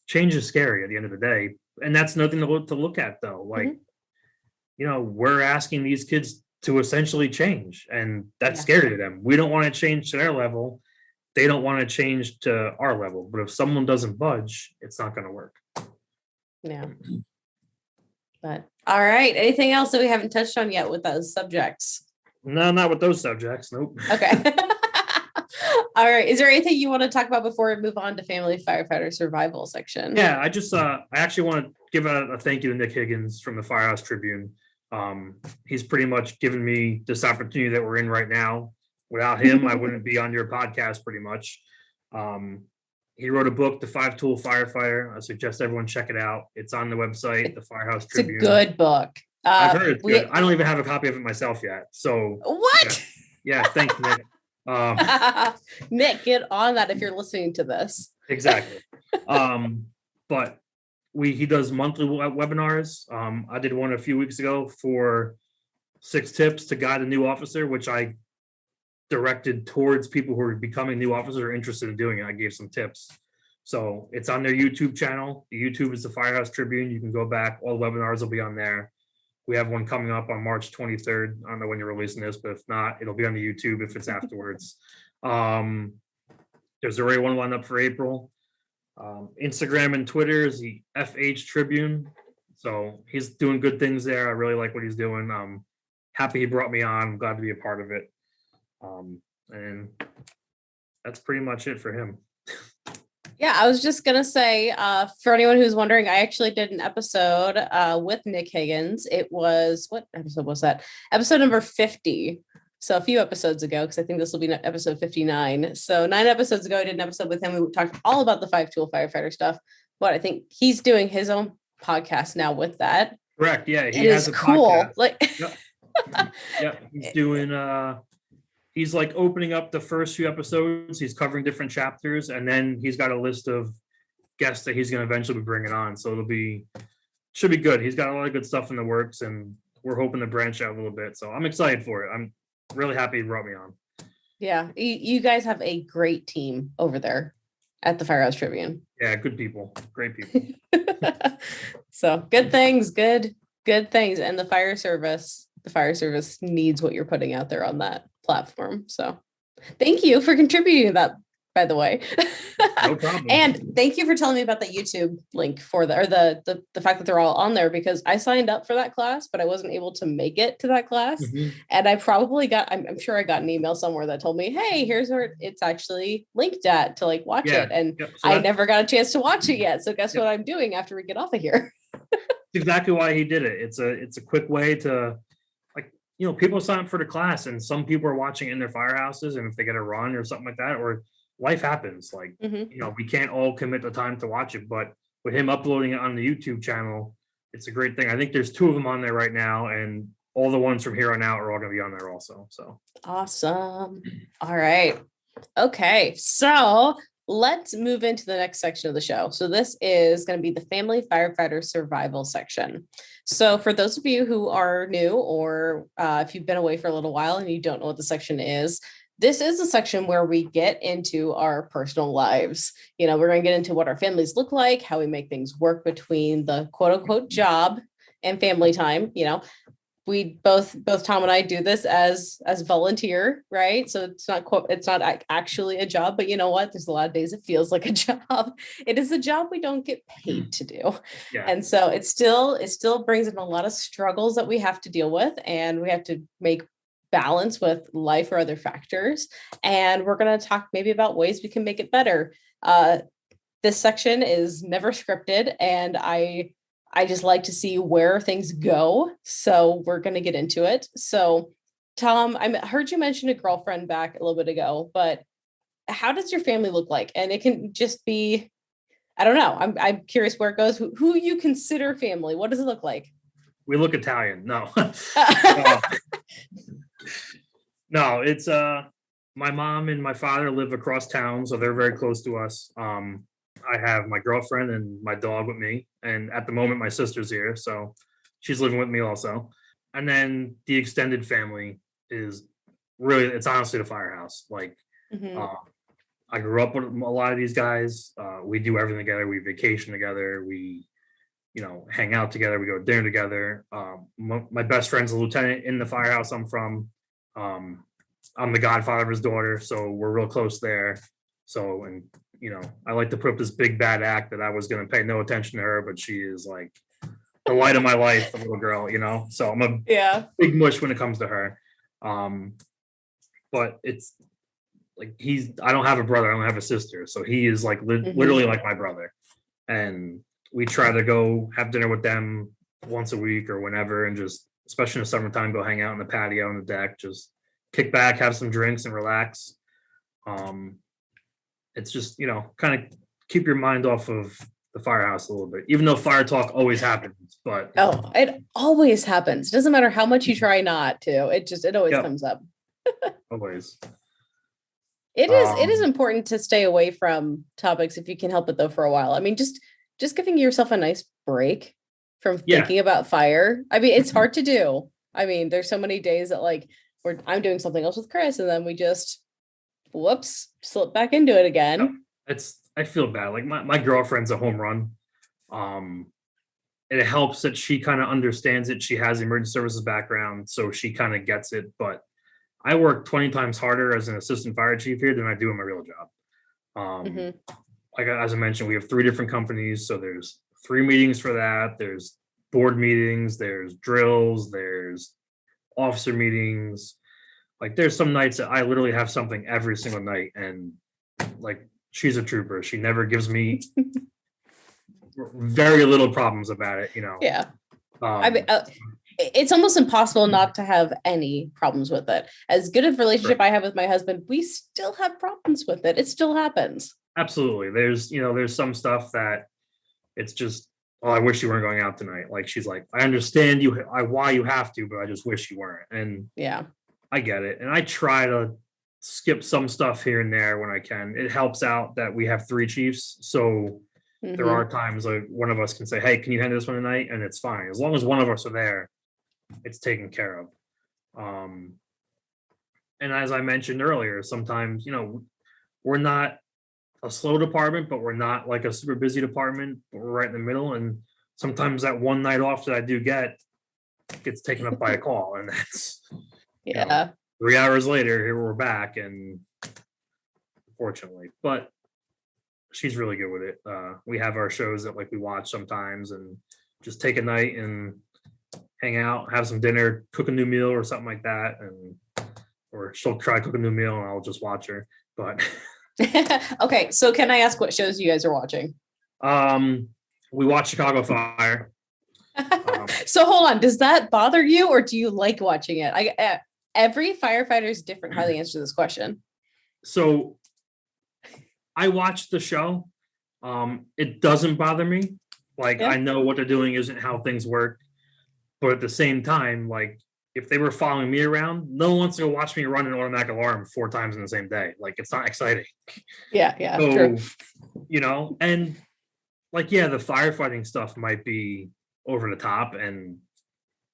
change is scary at the end of the day. And that's nothing to look at, though. Like, we're asking these kids to essentially change, and that's scary to them. We don't want to change to their level. They don't want to change to our level. But if someone doesn't budge, it's not going to work. Yeah. But all right. Anything else that we haven't touched on yet with those subjects? No, not with those subjects. Nope. Okay. All right. Is there anything you want to talk about before we move on to Family Firefighter Survival section? Yeah, I actually want to give a thank you to Nick Higgins from the Firehouse Tribune. He's pretty much given me this opportunity that we're in right now, Without him, I wouldn't be on your podcast pretty much. He wrote a book, The 5-Tool Firefighter. I suggest everyone check it out. It's on the website, the Firehouse Tribune. It's a good book. I've heard it's good. I don't even have a copy of it myself yet. So what? Yeah, thanks, Nick. Nick, get on that if you're listening to this. Exactly. But he does monthly webinars. I did one a few weeks ago for 6 tips to guide a new officer, which I directed towards people who are becoming new officers or interested in doing it. I gave some tips. So it's on their YouTube channel. The YouTube is the Firehouse Tribune. You can go back. All the webinars will be on there. We have one coming up on March 23rd. I don't know when you're releasing this, but if not, it'll be on the YouTube if it's afterwards. There's already one lined up for April. Instagram and Twitter is the FH Tribune. So he's doing good things there. I really like what he's doing. I'm happy he brought me on. I'm glad to be a part of it. And that's pretty much it for him. Yeah, I was just going to say, for anyone who's wondering, I actually did an episode with Nick Higgins. It was, what episode was that? Episode number 50. So a few episodes ago, because I think this will be episode 59. So 9 episodes ago, I did an episode with him. We talked all about the 5-Tool Firefighter stuff. But I think he's doing his own podcast now with that. Correct. Yeah. He has a cool. Podcast. Like, yep. He's doing, he's like opening up the first few episodes. He's covering different chapters, and then he's got a list of guests that he's going to eventually be bringing on. So should be good. He's got a lot of good stuff in the works, and we're hoping to branch out a little bit. So I'm excited for it. I'm really happy he brought me on. Yeah. You guys have a great team over there at the Firehouse Tribune. Yeah. Good people. Great people. So good things, good things. And the fire service needs what you're putting out there on that platform. So thank you for contributing to that, by the way. No problem. And thank you for telling me about the YouTube link for the fact that they're all on there, because I signed up for that class, but I wasn't able to make it to that class. Mm-hmm. And I probably I'm sure I got an email somewhere that told me, hey, here's where it's actually linked at to like watch it. And so I never got a chance to watch it yet. So guess what I'm doing after we get off of here? Exactly why he did it. It's a quick way to, people sign up for the class, and some people are watching it in their firehouses, and if they get a run or something like that, or life happens, we can't all commit the time to watch it, but with him uploading it on the YouTube channel, it's a great thing. I think there's 2 of them on there right now, and all the ones from here on out are all going to be on there also. So awesome. All right. Okay. So let's move into the next section of the show. So this is going to be the Family Firefighter Survival section. So for those of you who are new, or if you've been away for a little while and you don't know what the section is, this is a section where we get into our personal lives. We're going to get into what our families look like, how we make things work between the quote unquote job and family time. We both Tom and I do this as volunteer, right? So it's not actually a job, but you know what? There's a lot of days it feels like a job. It is a job we don't get paid to do. Yeah. And so it still brings in a lot of struggles that we have to deal with, and we have to make balance with life or other factors. And we're going to talk maybe about ways we can make it better. This section is never scripted, and I just like to see where things go. So we're going to get into it. So Tom, I heard you mention a girlfriend back a little bit ago, but how does your family look like? And it can just be, I don't know. I'm curious where it goes. Who you consider family? What does it look like? We look Italian. No. No, it's my mom and my father live across town, so they're very close to us. I have my girlfriend and my dog with me, and at the moment my sister's here, so she's living with me also. And then the extended family is really, it's honestly the firehouse. I grew up with a lot of these guys. We do everything together. We vacation together. We hang out together. We go to dinner together. My best friend's a lieutenant in the firehouse I'm from. I'm the godfather of his daughter, so we're real close there. So, and I like to put up this big bad act that I was going to pay no attention to her, but she is like the light of my life, the little girl, so I'm a big mush when it comes to her. But it's like, I don't have a brother, I don't have a sister. So he is like literally like my brother. And we try to go have dinner with them once a week or whenever, and just, especially in the summertime, go hang out in the patio on the deck, just kick back, have some drinks, and relax. It's just, kind of keep your mind off of the firehouse a little bit, even though fire talk always happens. But it always happens. Doesn't matter how much you try not to. It always comes up. Always. It is important to stay away from topics if you can help it, though, for a while. I mean, just giving yourself a nice break from thinking about fire. I mean, it's hard to do. I mean, there's so many days that I'm doing something else with Chris, and then we just slip back into it again. I feel bad. Like my girlfriend's a home run. It helps that she kind of understands it. She has emergency services background, so she kind of gets it. But I work 20 times harder as an assistant fire chief here than I do in my real job. Like as I mentioned, we have 3 different companies, so there's 3 meetings for that. There's board meetings, there's drills, there's officer meetings. Like there's some nights that I literally have something every single night, and like she's a trooper. She never gives me very little problems about it, Yeah. I mean, it's almost impossible not to have any problems with it. As good of a relationship I have with my husband, we still have problems with it. It still happens. Absolutely. There's some stuff that it's just, oh, I wish you weren't going out tonight. Like she's like, I understand why you have to, but I just wish you weren't. And yeah, I get it. And I try to skip some stuff here and there when I can. It helps out that we have 3 chiefs. So there are times like one of us can say, hey, can you handle this one tonight? And it's fine. As long as one of us are there, it's taken care of. And as I mentioned earlier, sometimes, we're not a slow department, but we're not like a super busy department. We're right in the middle. And sometimes that one night off that I do gets taken up by a call. And that's 3 hours later, here we're back. And unfortunately, but she's really good with it. We have our shows that we watch sometimes and just take a night and hang out, have some dinner, cook a new meal or something like that. Or she'll try to cook a new meal and I'll just watch her. But okay, so can I ask what shows you guys are watching? We watch Chicago Fire. So hold on, does that bother you or do you like watching it? Every firefighter is different how they answer this question. So I watch the show. It doesn't bother me. I know what they're doing isn't how things work. But at the same time, if they were following me around, no one wants to go watch me run an automatic alarm 4 times in the same day. It's not exciting. Yeah, so, true. And the firefighting stuff might be over the top and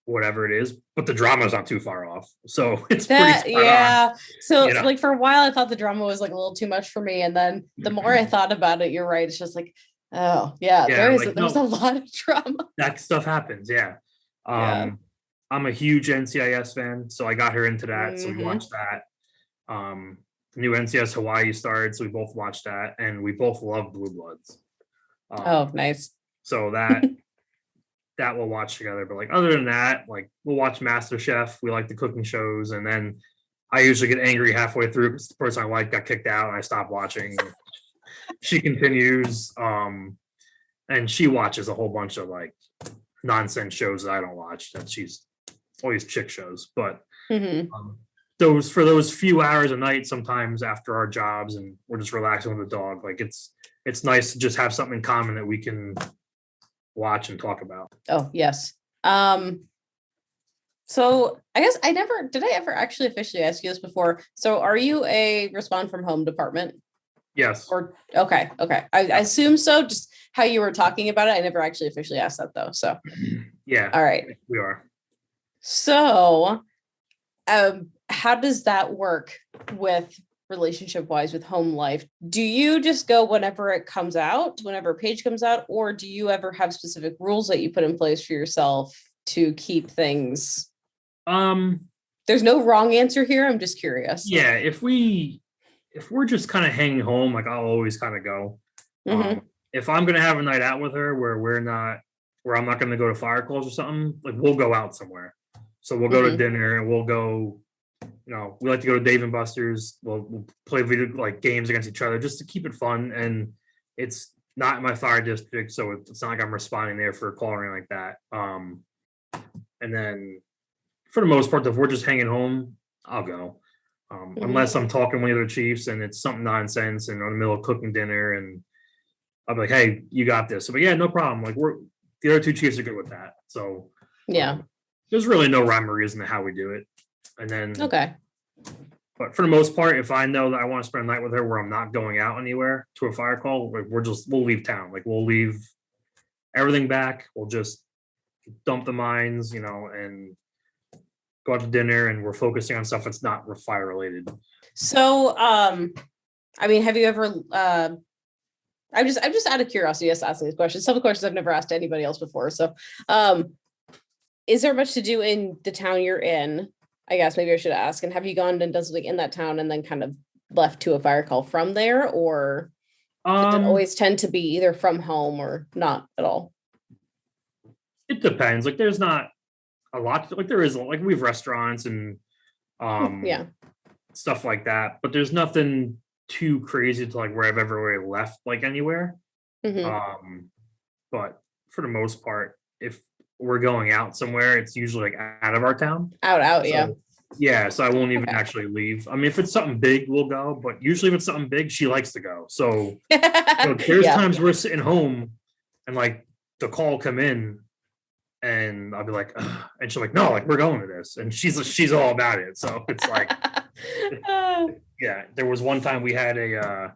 whatever it is, but the drama is not too far off. So it's pretty on. So for a while I thought the drama was a little too much for me. And then the more I thought about it, you're right. It's just there's a lot of drama. That stuff happens. Yeah. I'm a huge NCIS fan, so I got her into that. So we watched that. The new NCIS Hawaii started, so we both watched that, and we both love Blue Bloods. Nice. So that we'll watch together. But other than that, we'll watch MasterChef. We like the cooking shows, and then I usually get angry halfway through because the person I like got kicked out, and I stop watching. She continues, and she watches a whole bunch of nonsense shows that I don't watch. That she's always chick shows, but those few hours a night, sometimes after our jobs, and we're just relaxing with the dog. It's nice to just have something in common that we can watch and talk about. Oh yes. So I guess did I ever actually officially ask you this before? So are you a respond from home department? Yes. Okay. I assume so. Just how you were talking about it. I never actually officially asked that though. So yeah. All right. We are. So how does that work with relationship wise with home life? Do you just go whenever it comes out, whenever a page comes out, or do you ever have specific rules that you put in place for yourself to keep things? There's no wrong answer here. I'm just curious. Yeah. If we're just kind of hanging home, I'll always kind of go. If I'm going to have a night out with her where I'm not going to go to fire calls or something, we'll go out somewhere. So we'll go to dinner and we'll go, we like to go to Dave and Buster's. We'll play video games against each other just to keep it fun. And it's not in my fire district, so it's not like I'm responding there for a call or anything like that. And then for the most part, if we're just hanging home, I'll go. Unless I'm talking to one of the other chiefs and it's something nonsense and I'm in the middle of cooking dinner, and I'll be like, hey, you got this. So, but yeah, no problem. Like the other two chiefs are good with that. So Yeah. There's really no rhyme or reason to how we do it. And then, Okay. but for the most part, if I know that I want to spend a night with her where I'm not going out anywhere to a fire call, we'll leave town. Like we'll leave everything back. We'll just dump the mines, and go out to dinner, and we're focusing on stuff that's not fire related. So, I mean, have you ever, I'm just out of curiosity just asking these questions. Some of the questions I've never asked anybody else before. So, is there much to do in the town you're in? I guess maybe I should ask. And have you gone and done something in that town and then kind of left to a fire call from there, or does it always tend to be either from home or not at all? It depends. Like there's not a lot, like there is, like we have restaurants and Yeah. stuff like that, but there's nothing too crazy to like where I've ever really left like anywhere. Mhm. But for the most part, if we're going out somewhere, it's usually like out of our town. Out, So, yeah. yeah, so I won't even Okay. actually leave. I mean, if it's something big, we'll go, but usually if it's something big, she likes to go. So there's Yeah. times we're sitting home and like the call come in and I'll be like, ugh, and she's like, no, like we're going to this. And she's all about it. So it's like, yeah, there was one time we had a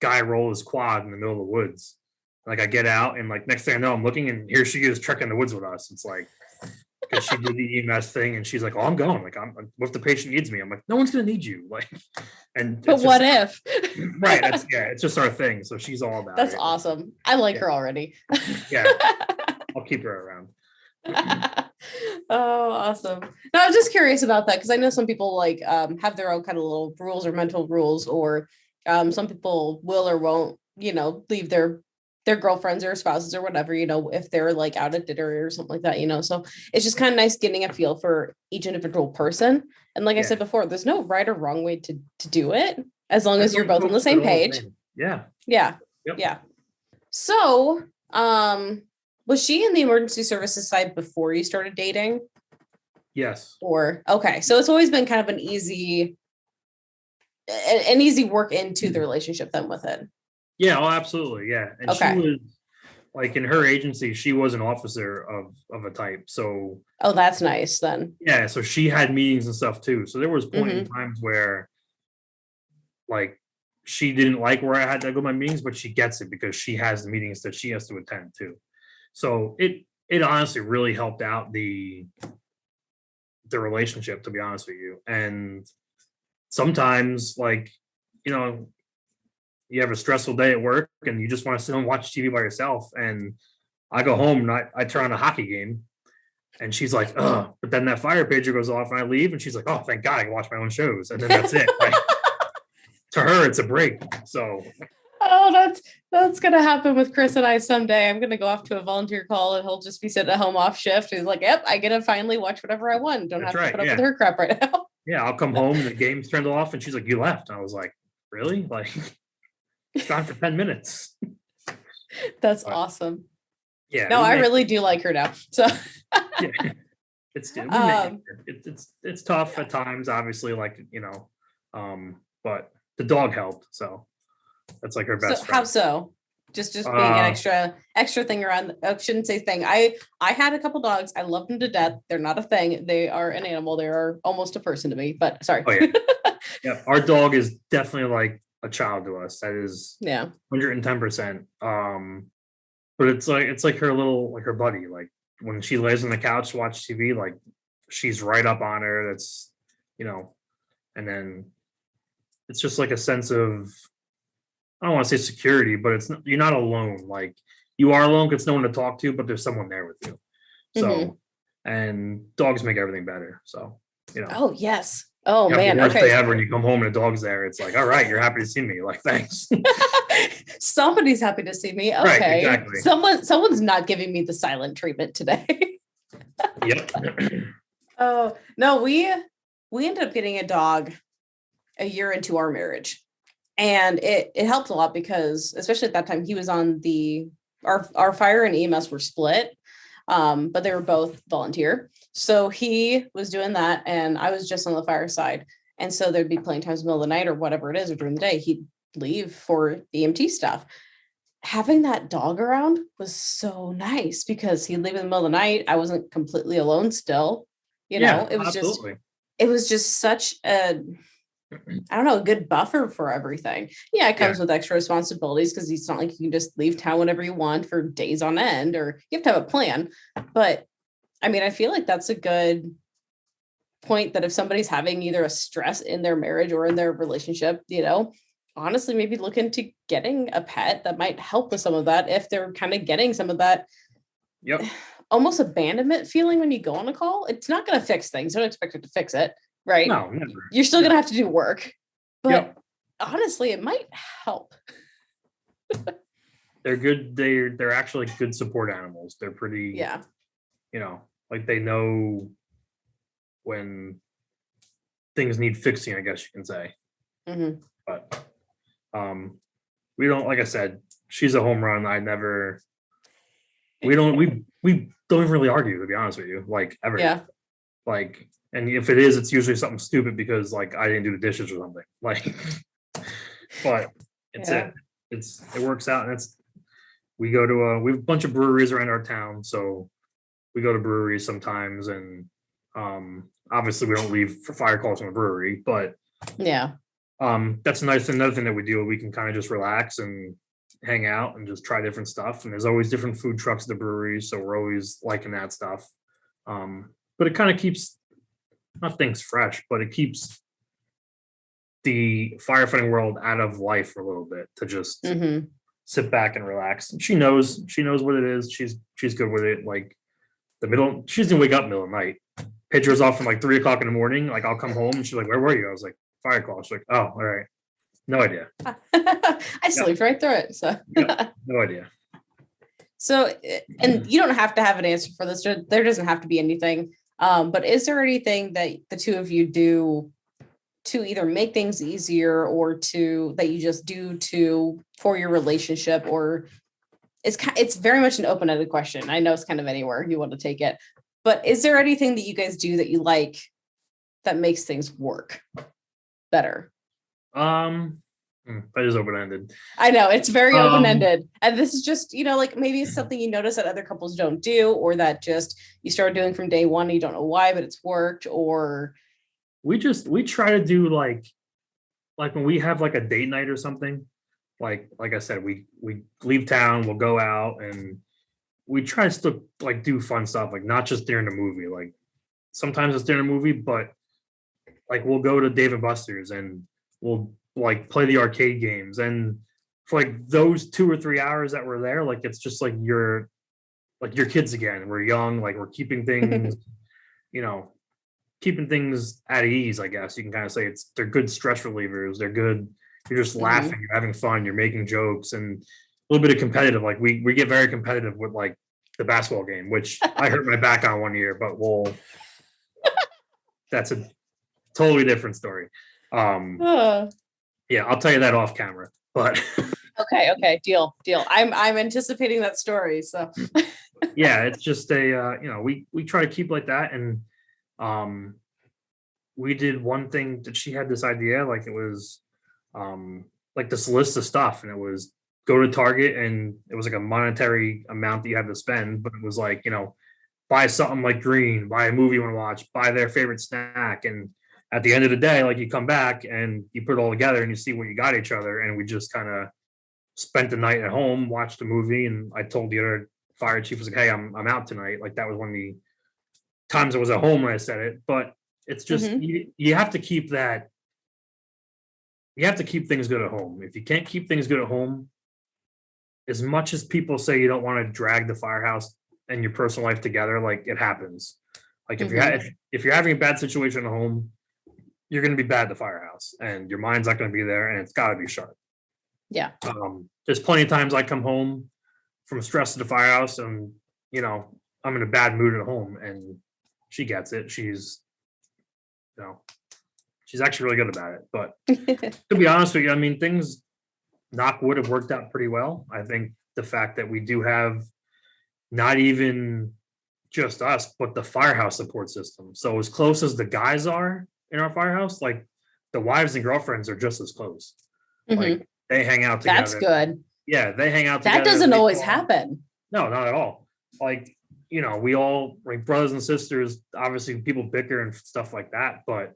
guy roll his quad in the middle of the woods. Like I get out and like next thing I know, I'm looking and here she is trekking the woods with us. It's like, because she did the EMS thing and she's like, oh, I'm going. Like I'm what if the patient needs me? I'm like, no one's gonna need you. Like, and But what if? right? That's it's just our thing. So she's all about That's it. awesome. I like her already. Yeah, I'll keep her around. Oh, awesome. No, I was just curious about that because I know some people like have their own kind of little rules or mental rules, or some people will or won't, leave their girlfriends or spouses or whatever, if they're like out at dinner or something like that. So it's just kind of nice getting a feel for each individual person. And like I said before, there's no right or wrong way to do it as long as you're both on the same page. Yeah. Yeah. Yep. Yeah. So, was she in the emergency services side before you started dating? Yes. Or okay, so it's always been kind of an easy work into the relationship then with it. Yeah, oh, absolutely. Yeah. And Okay. she was like in her agency, she was an officer of a type. So Oh, that's nice then. yeah, so she had meetings and stuff too. So there was point in times where like she didn't like where I had to go to my meetings, but she gets it because she has the meetings that she has to attend to. So it honestly really helped out the relationship, to be honest with you. And sometimes like, you have a stressful day at work and you just want to sit and watch TV by yourself. And I go home and I turn on a hockey game and she's like, oh, but then that fire pager goes off and I leave and she's like, oh, thank God I can watch my own shows. And then that's it. Like, to her, it's a break. So. Oh, that's going to happen with Chris and I someday. I'm going to go off to a volunteer call and he'll just be sitting at home off shift. He's like, yep, I get to finally watch whatever I want. Don't have to put up with her crap right now. Yeah, I'll come home and the game's turned off and she's like, you left. And I was like, really? Like, it's gone for 10 minutes. That's awesome. Yeah. No, I really do like her now. So yeah, it's tough at times, obviously, like, but the dog helped. So that's like her best friend. How so? Just being an extra thing around. I shouldn't say thing. I had a couple dogs. I love them to death. They're not a thing. They are an animal. They are almost a person to me, but sorry. Oh, yeah. Yeah. Our dog is definitely like a child to us. That is 110%. But it's like her little, like her buddy. Like when she lays on the couch to watch TV, like she's right up on her. That's, and then it's just like a sense of, I don't want to say security, but you're not alone. Like you are alone because no one to talk to, but there's someone there with you. So, and dogs make everything better. So, Oh yes. Oh man. The worst day ever when you come home and a dog's there. It's like, all right, you're happy to see me. Like, thanks. Somebody's happy to see me. Okay. Right, exactly. Someone's not giving me the silent treatment today. Yep. Oh no, we ended up getting a dog a year into our marriage. And it helped a lot because, especially at that time, he was on our fire and EMS were split, but they were both volunteer. So he was doing that and I was just on the fire side. And so there'd be playing times in the middle of the night or whatever it is, or during the day, he'd leave for EMT stuff. Having that dog around was so nice because he'd leave in the middle of the night. I wasn't completely alone still. It was absolutely. just such a, I don't know, a good buffer for everything. Yeah, it comes with extra responsibilities because it's not like you can just leave town whenever you want for days on end, or you have to have a plan. But I mean, I feel like that's a good point that if somebody's having either a stress in their marriage or in their relationship, honestly, maybe look into getting a pet that might help with some of that if they're kind of getting some of that almost abandonment feeling when you go on a call. It's not going to fix things. Don't expect it to fix it, right? No, never. You're still going to have to do work, but honestly, it might help. They're good. They're actually good support animals. They're pretty, like they know when things need fixing, I guess you can say. Mm-hmm. But we don't, like I said, she's a home run. We don't even really argue, to be honest with you, like ever. Like, and if it is, it's usually something stupid because like I didn't do the dishes or something. Like, but it works out, and we have a bunch of breweries around our town, so we go to breweries sometimes, and obviously we don't leave for fire calls from a brewery, but that's nice. Another thing that we do, we can kind of just relax and hang out and just try different stuff. And there's always different food trucks at the brewery, so we're always liking that stuff. But it kind of keeps not things fresh, but it keeps the firefighting world out of life for a little bit to just sit back and relax. And she knows what it is. She's good with it. Like she's gonna wake up in the middle of the night. Pictures off from like 3 o'clock in the morning. Like I'll come home and she's like, "Where were you?" I was like, "Fire call." She's like, "Oh, all right." No idea. I sleep right through it. So no idea. So, and you don't have to have an answer for this. There doesn't have to be anything. But is there anything that the two of you do to either make things easier or that you just do for your relationship? Or it's very much an open-ended question. I know it's kind of anywhere you want to take it, but is there anything that you guys do that you like that makes things work better? That is open-ended. I know it's very open-ended, and this is just like maybe it's something you notice that other couples don't do, or that just you started doing from day one and you don't know why, but it's worked. Or we try to do like when we have like a date night or something, like I said, we leave town, we'll go out, and we try to still like do fun stuff, like not just during the movie. Like sometimes it's during a movie, but like we'll go to Dave and Buster's and we'll like play the arcade games, and for like those 2 or 3 hours that we're there, like it's just like you're your kids again. We're young, like we're keeping things keeping things at ease, I guess you can kind of say. They're good stress relievers. They're good, you're just laughing, you're having fun, you're making jokes, and a little bit of competitive. Like we get very competitive with like the basketball game, which I hurt my back on one year, but that's a totally different story. Yeah, I'll tell you that off camera. But okay, deal. I'm anticipating that story. So yeah, it's just we try to keep like that. And we did one thing that she had this idea, like it was like this list of stuff, and it was go to Target, and it was like a monetary amount that you had to spend, but it was like, buy something like green, buy a movie you want to watch, buy their favorite snack. And at the end of the day, like you come back and you put it all together and you see what you got each other. And we just kind of spent the night at home, watched a movie. And I told the other fire chief, was like, "Hey, I'm out tonight." Like that was one of the times I was at home when I said it. But it's just, you have to keep that. You have to keep things good at home. If you can't keep things good at home, as much as people say you don't want to drag the firehouse and your personal life together, like it happens. Like if you're having a bad situation at home, you're going to be bad at the firehouse, and your mind's not going to be there, and it's got to be sharp. Yeah. There's plenty of times I come home from stress at the firehouse, and I'm in a bad mood at home, and she gets it. She's actually really good about it. But to be honest with you, I mean, things, knock wood, have worked out pretty well. I think the fact that we do have not even just us, but the firehouse support system. So as close as the guys are in our firehouse, like the wives and girlfriends are just as close. Mhm. Like they hang out together. That's good. Yeah, they hang out together. That doesn't always happen. No, not at all. Like, we all, like, brothers and sisters, obviously people bicker and stuff like that, but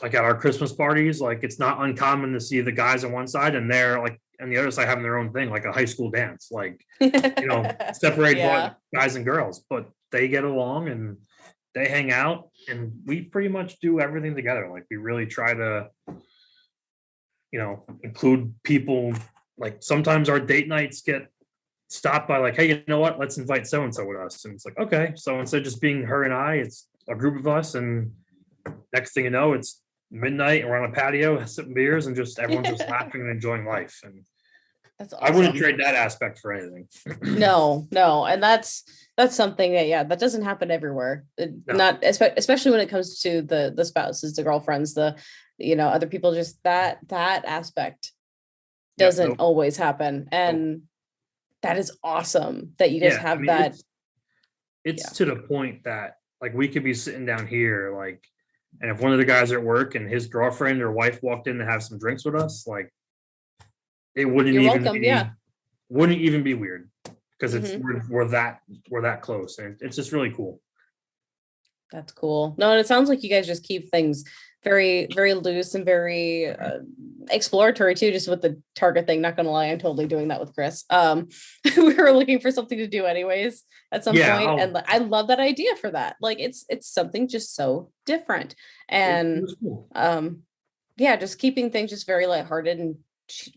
like at our Christmas parties, like it's not uncommon to see the guys on one side and they're like on the other side having their own thing, like a high school dance, like separate guys and girls, but they get along and they hang out and we pretty much do everything together. Like we really try to, include people. Like sometimes our date nights get stopped by like, hey, you know what? Let's invite so-and-so with us. And it's like, okay. So instead of just being her and I, it's a group of us. And next thing you know, it's midnight and we're on a patio sipping beers and just everyone's just laughing and enjoying life. And that's awesome. I wouldn't trade that aspect for anything. No. And that's something that doesn't happen everywhere. No. Not especially when it comes to the spouses, the girlfriends, the, other people, just that aspect doesn't always happen. And that is awesome that you guys have that. It's to the point that like we could be sitting down here, like, and if one of the guys are at work and his girlfriend or wife walked in to have some drinks with us, like it wouldn't wouldn't even be weird because it's we're that close, and it's just really cool. That's cool. No, and it sounds like you guys just keep things very, very loose and very exploratory too, just with the Target thing. Not gonna lie, I'm totally doing that with Chris. We were looking for something to do anyways at some point, and I love that idea for that. Like it's something just so different, and cool. Just keeping things just very lighthearted and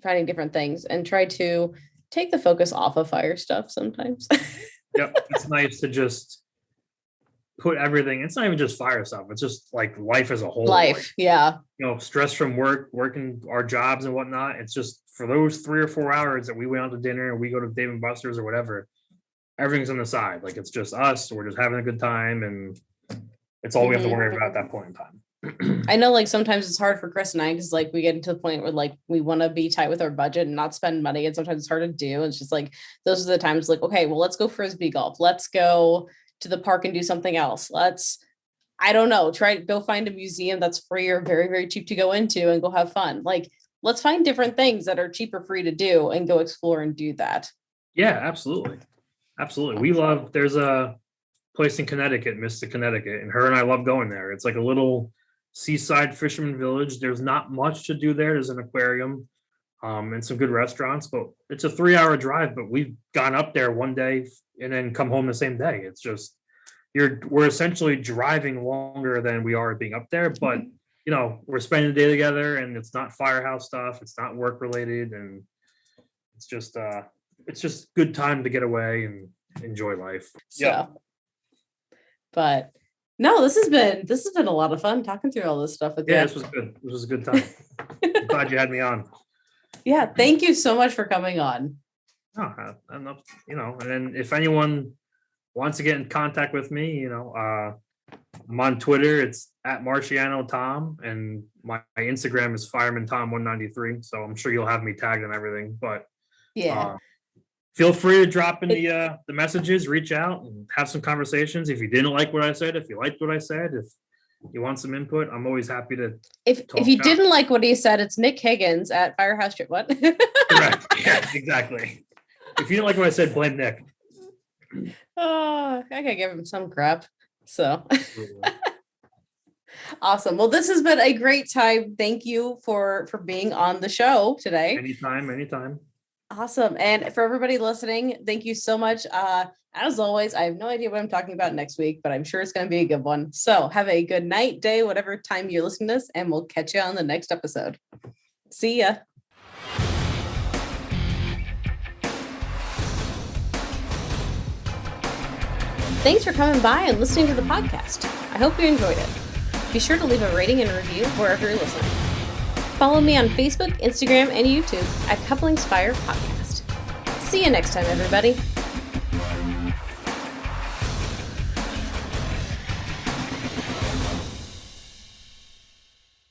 finding different things, and try to take the focus off of fire stuff sometimes. Yep, it's nice to just put everything. It's not even just fire stuff. It's just like life as a whole. Stress from working our jobs and whatnot. It's just for those 3 or 4 hours that we went out to dinner and we go to Dave and Buster's or whatever, everything's on the side. Like it's just us. We're just having a good time, and it's all we have to worry about at that point in time. I know, like sometimes it's hard for Chris and I because like we get to the point where like we want to be tight with our budget and not spend money, and sometimes it's hard to do. It's just like those are the times like, okay, well, let's go frisbee golf. Let's go to the park and do something else. I don't know, go find a museum that's free or very, very cheap to go into and go have fun. Like, let's find different things that are cheap or free to do and go explore and do that. Yeah, absolutely. Absolutely. There's a place in Connecticut, Mystic, Connecticut, and her and I love going there. It's like a little seaside fisherman village. There's not much to do there. There's an aquarium and some good restaurants, but it's a 3-hour drive, but we've gone up there one day and then come home the same day. It's just, we're essentially driving longer than we are being up there, but we're spending the day together, and it's not firehouse stuff. It's not work related. And it's just good time to get away and enjoy life. Yeah. But no, this has been a lot of fun talking through all this stuff with you. Yeah, this was good. This was a good time. I'm glad you had me on. Yeah, thank you so much for coming on. And then if anyone wants to get in contact with me, I'm on Twitter. It's at Marchiano Tom, and my Instagram is Fireman Tom 193. So I'm sure you'll have me tagged and everything. But feel free to drop in the messages, reach out, and have some conversations. If you didn't like what I said, if you liked what I said, if you want some input, I'm always happy to. If you didn't like what he said, it's Nick Higgins at Firehouse Trip. What? Correct. Yeah, exactly. If you didn't like what I said, blame Nick. Oh, I gotta give him some crap. So awesome. Well, this has been a great time. Thank you for being on the show today. Anytime. Awesome. And for everybody listening, thank you so much. As always, I have no idea what I'm talking about next week, but I'm sure it's going to be a good one. So have a good night, day, whatever time you're listening to this, and we'll catch you on the next episode. See ya. Thanks for coming by and listening to the podcast. I hope you enjoyed it. Be sure to leave a rating and review wherever you're listening. Follow me on Facebook, Instagram, and YouTube at Couplings Fire Podcast. See you next time, everybody.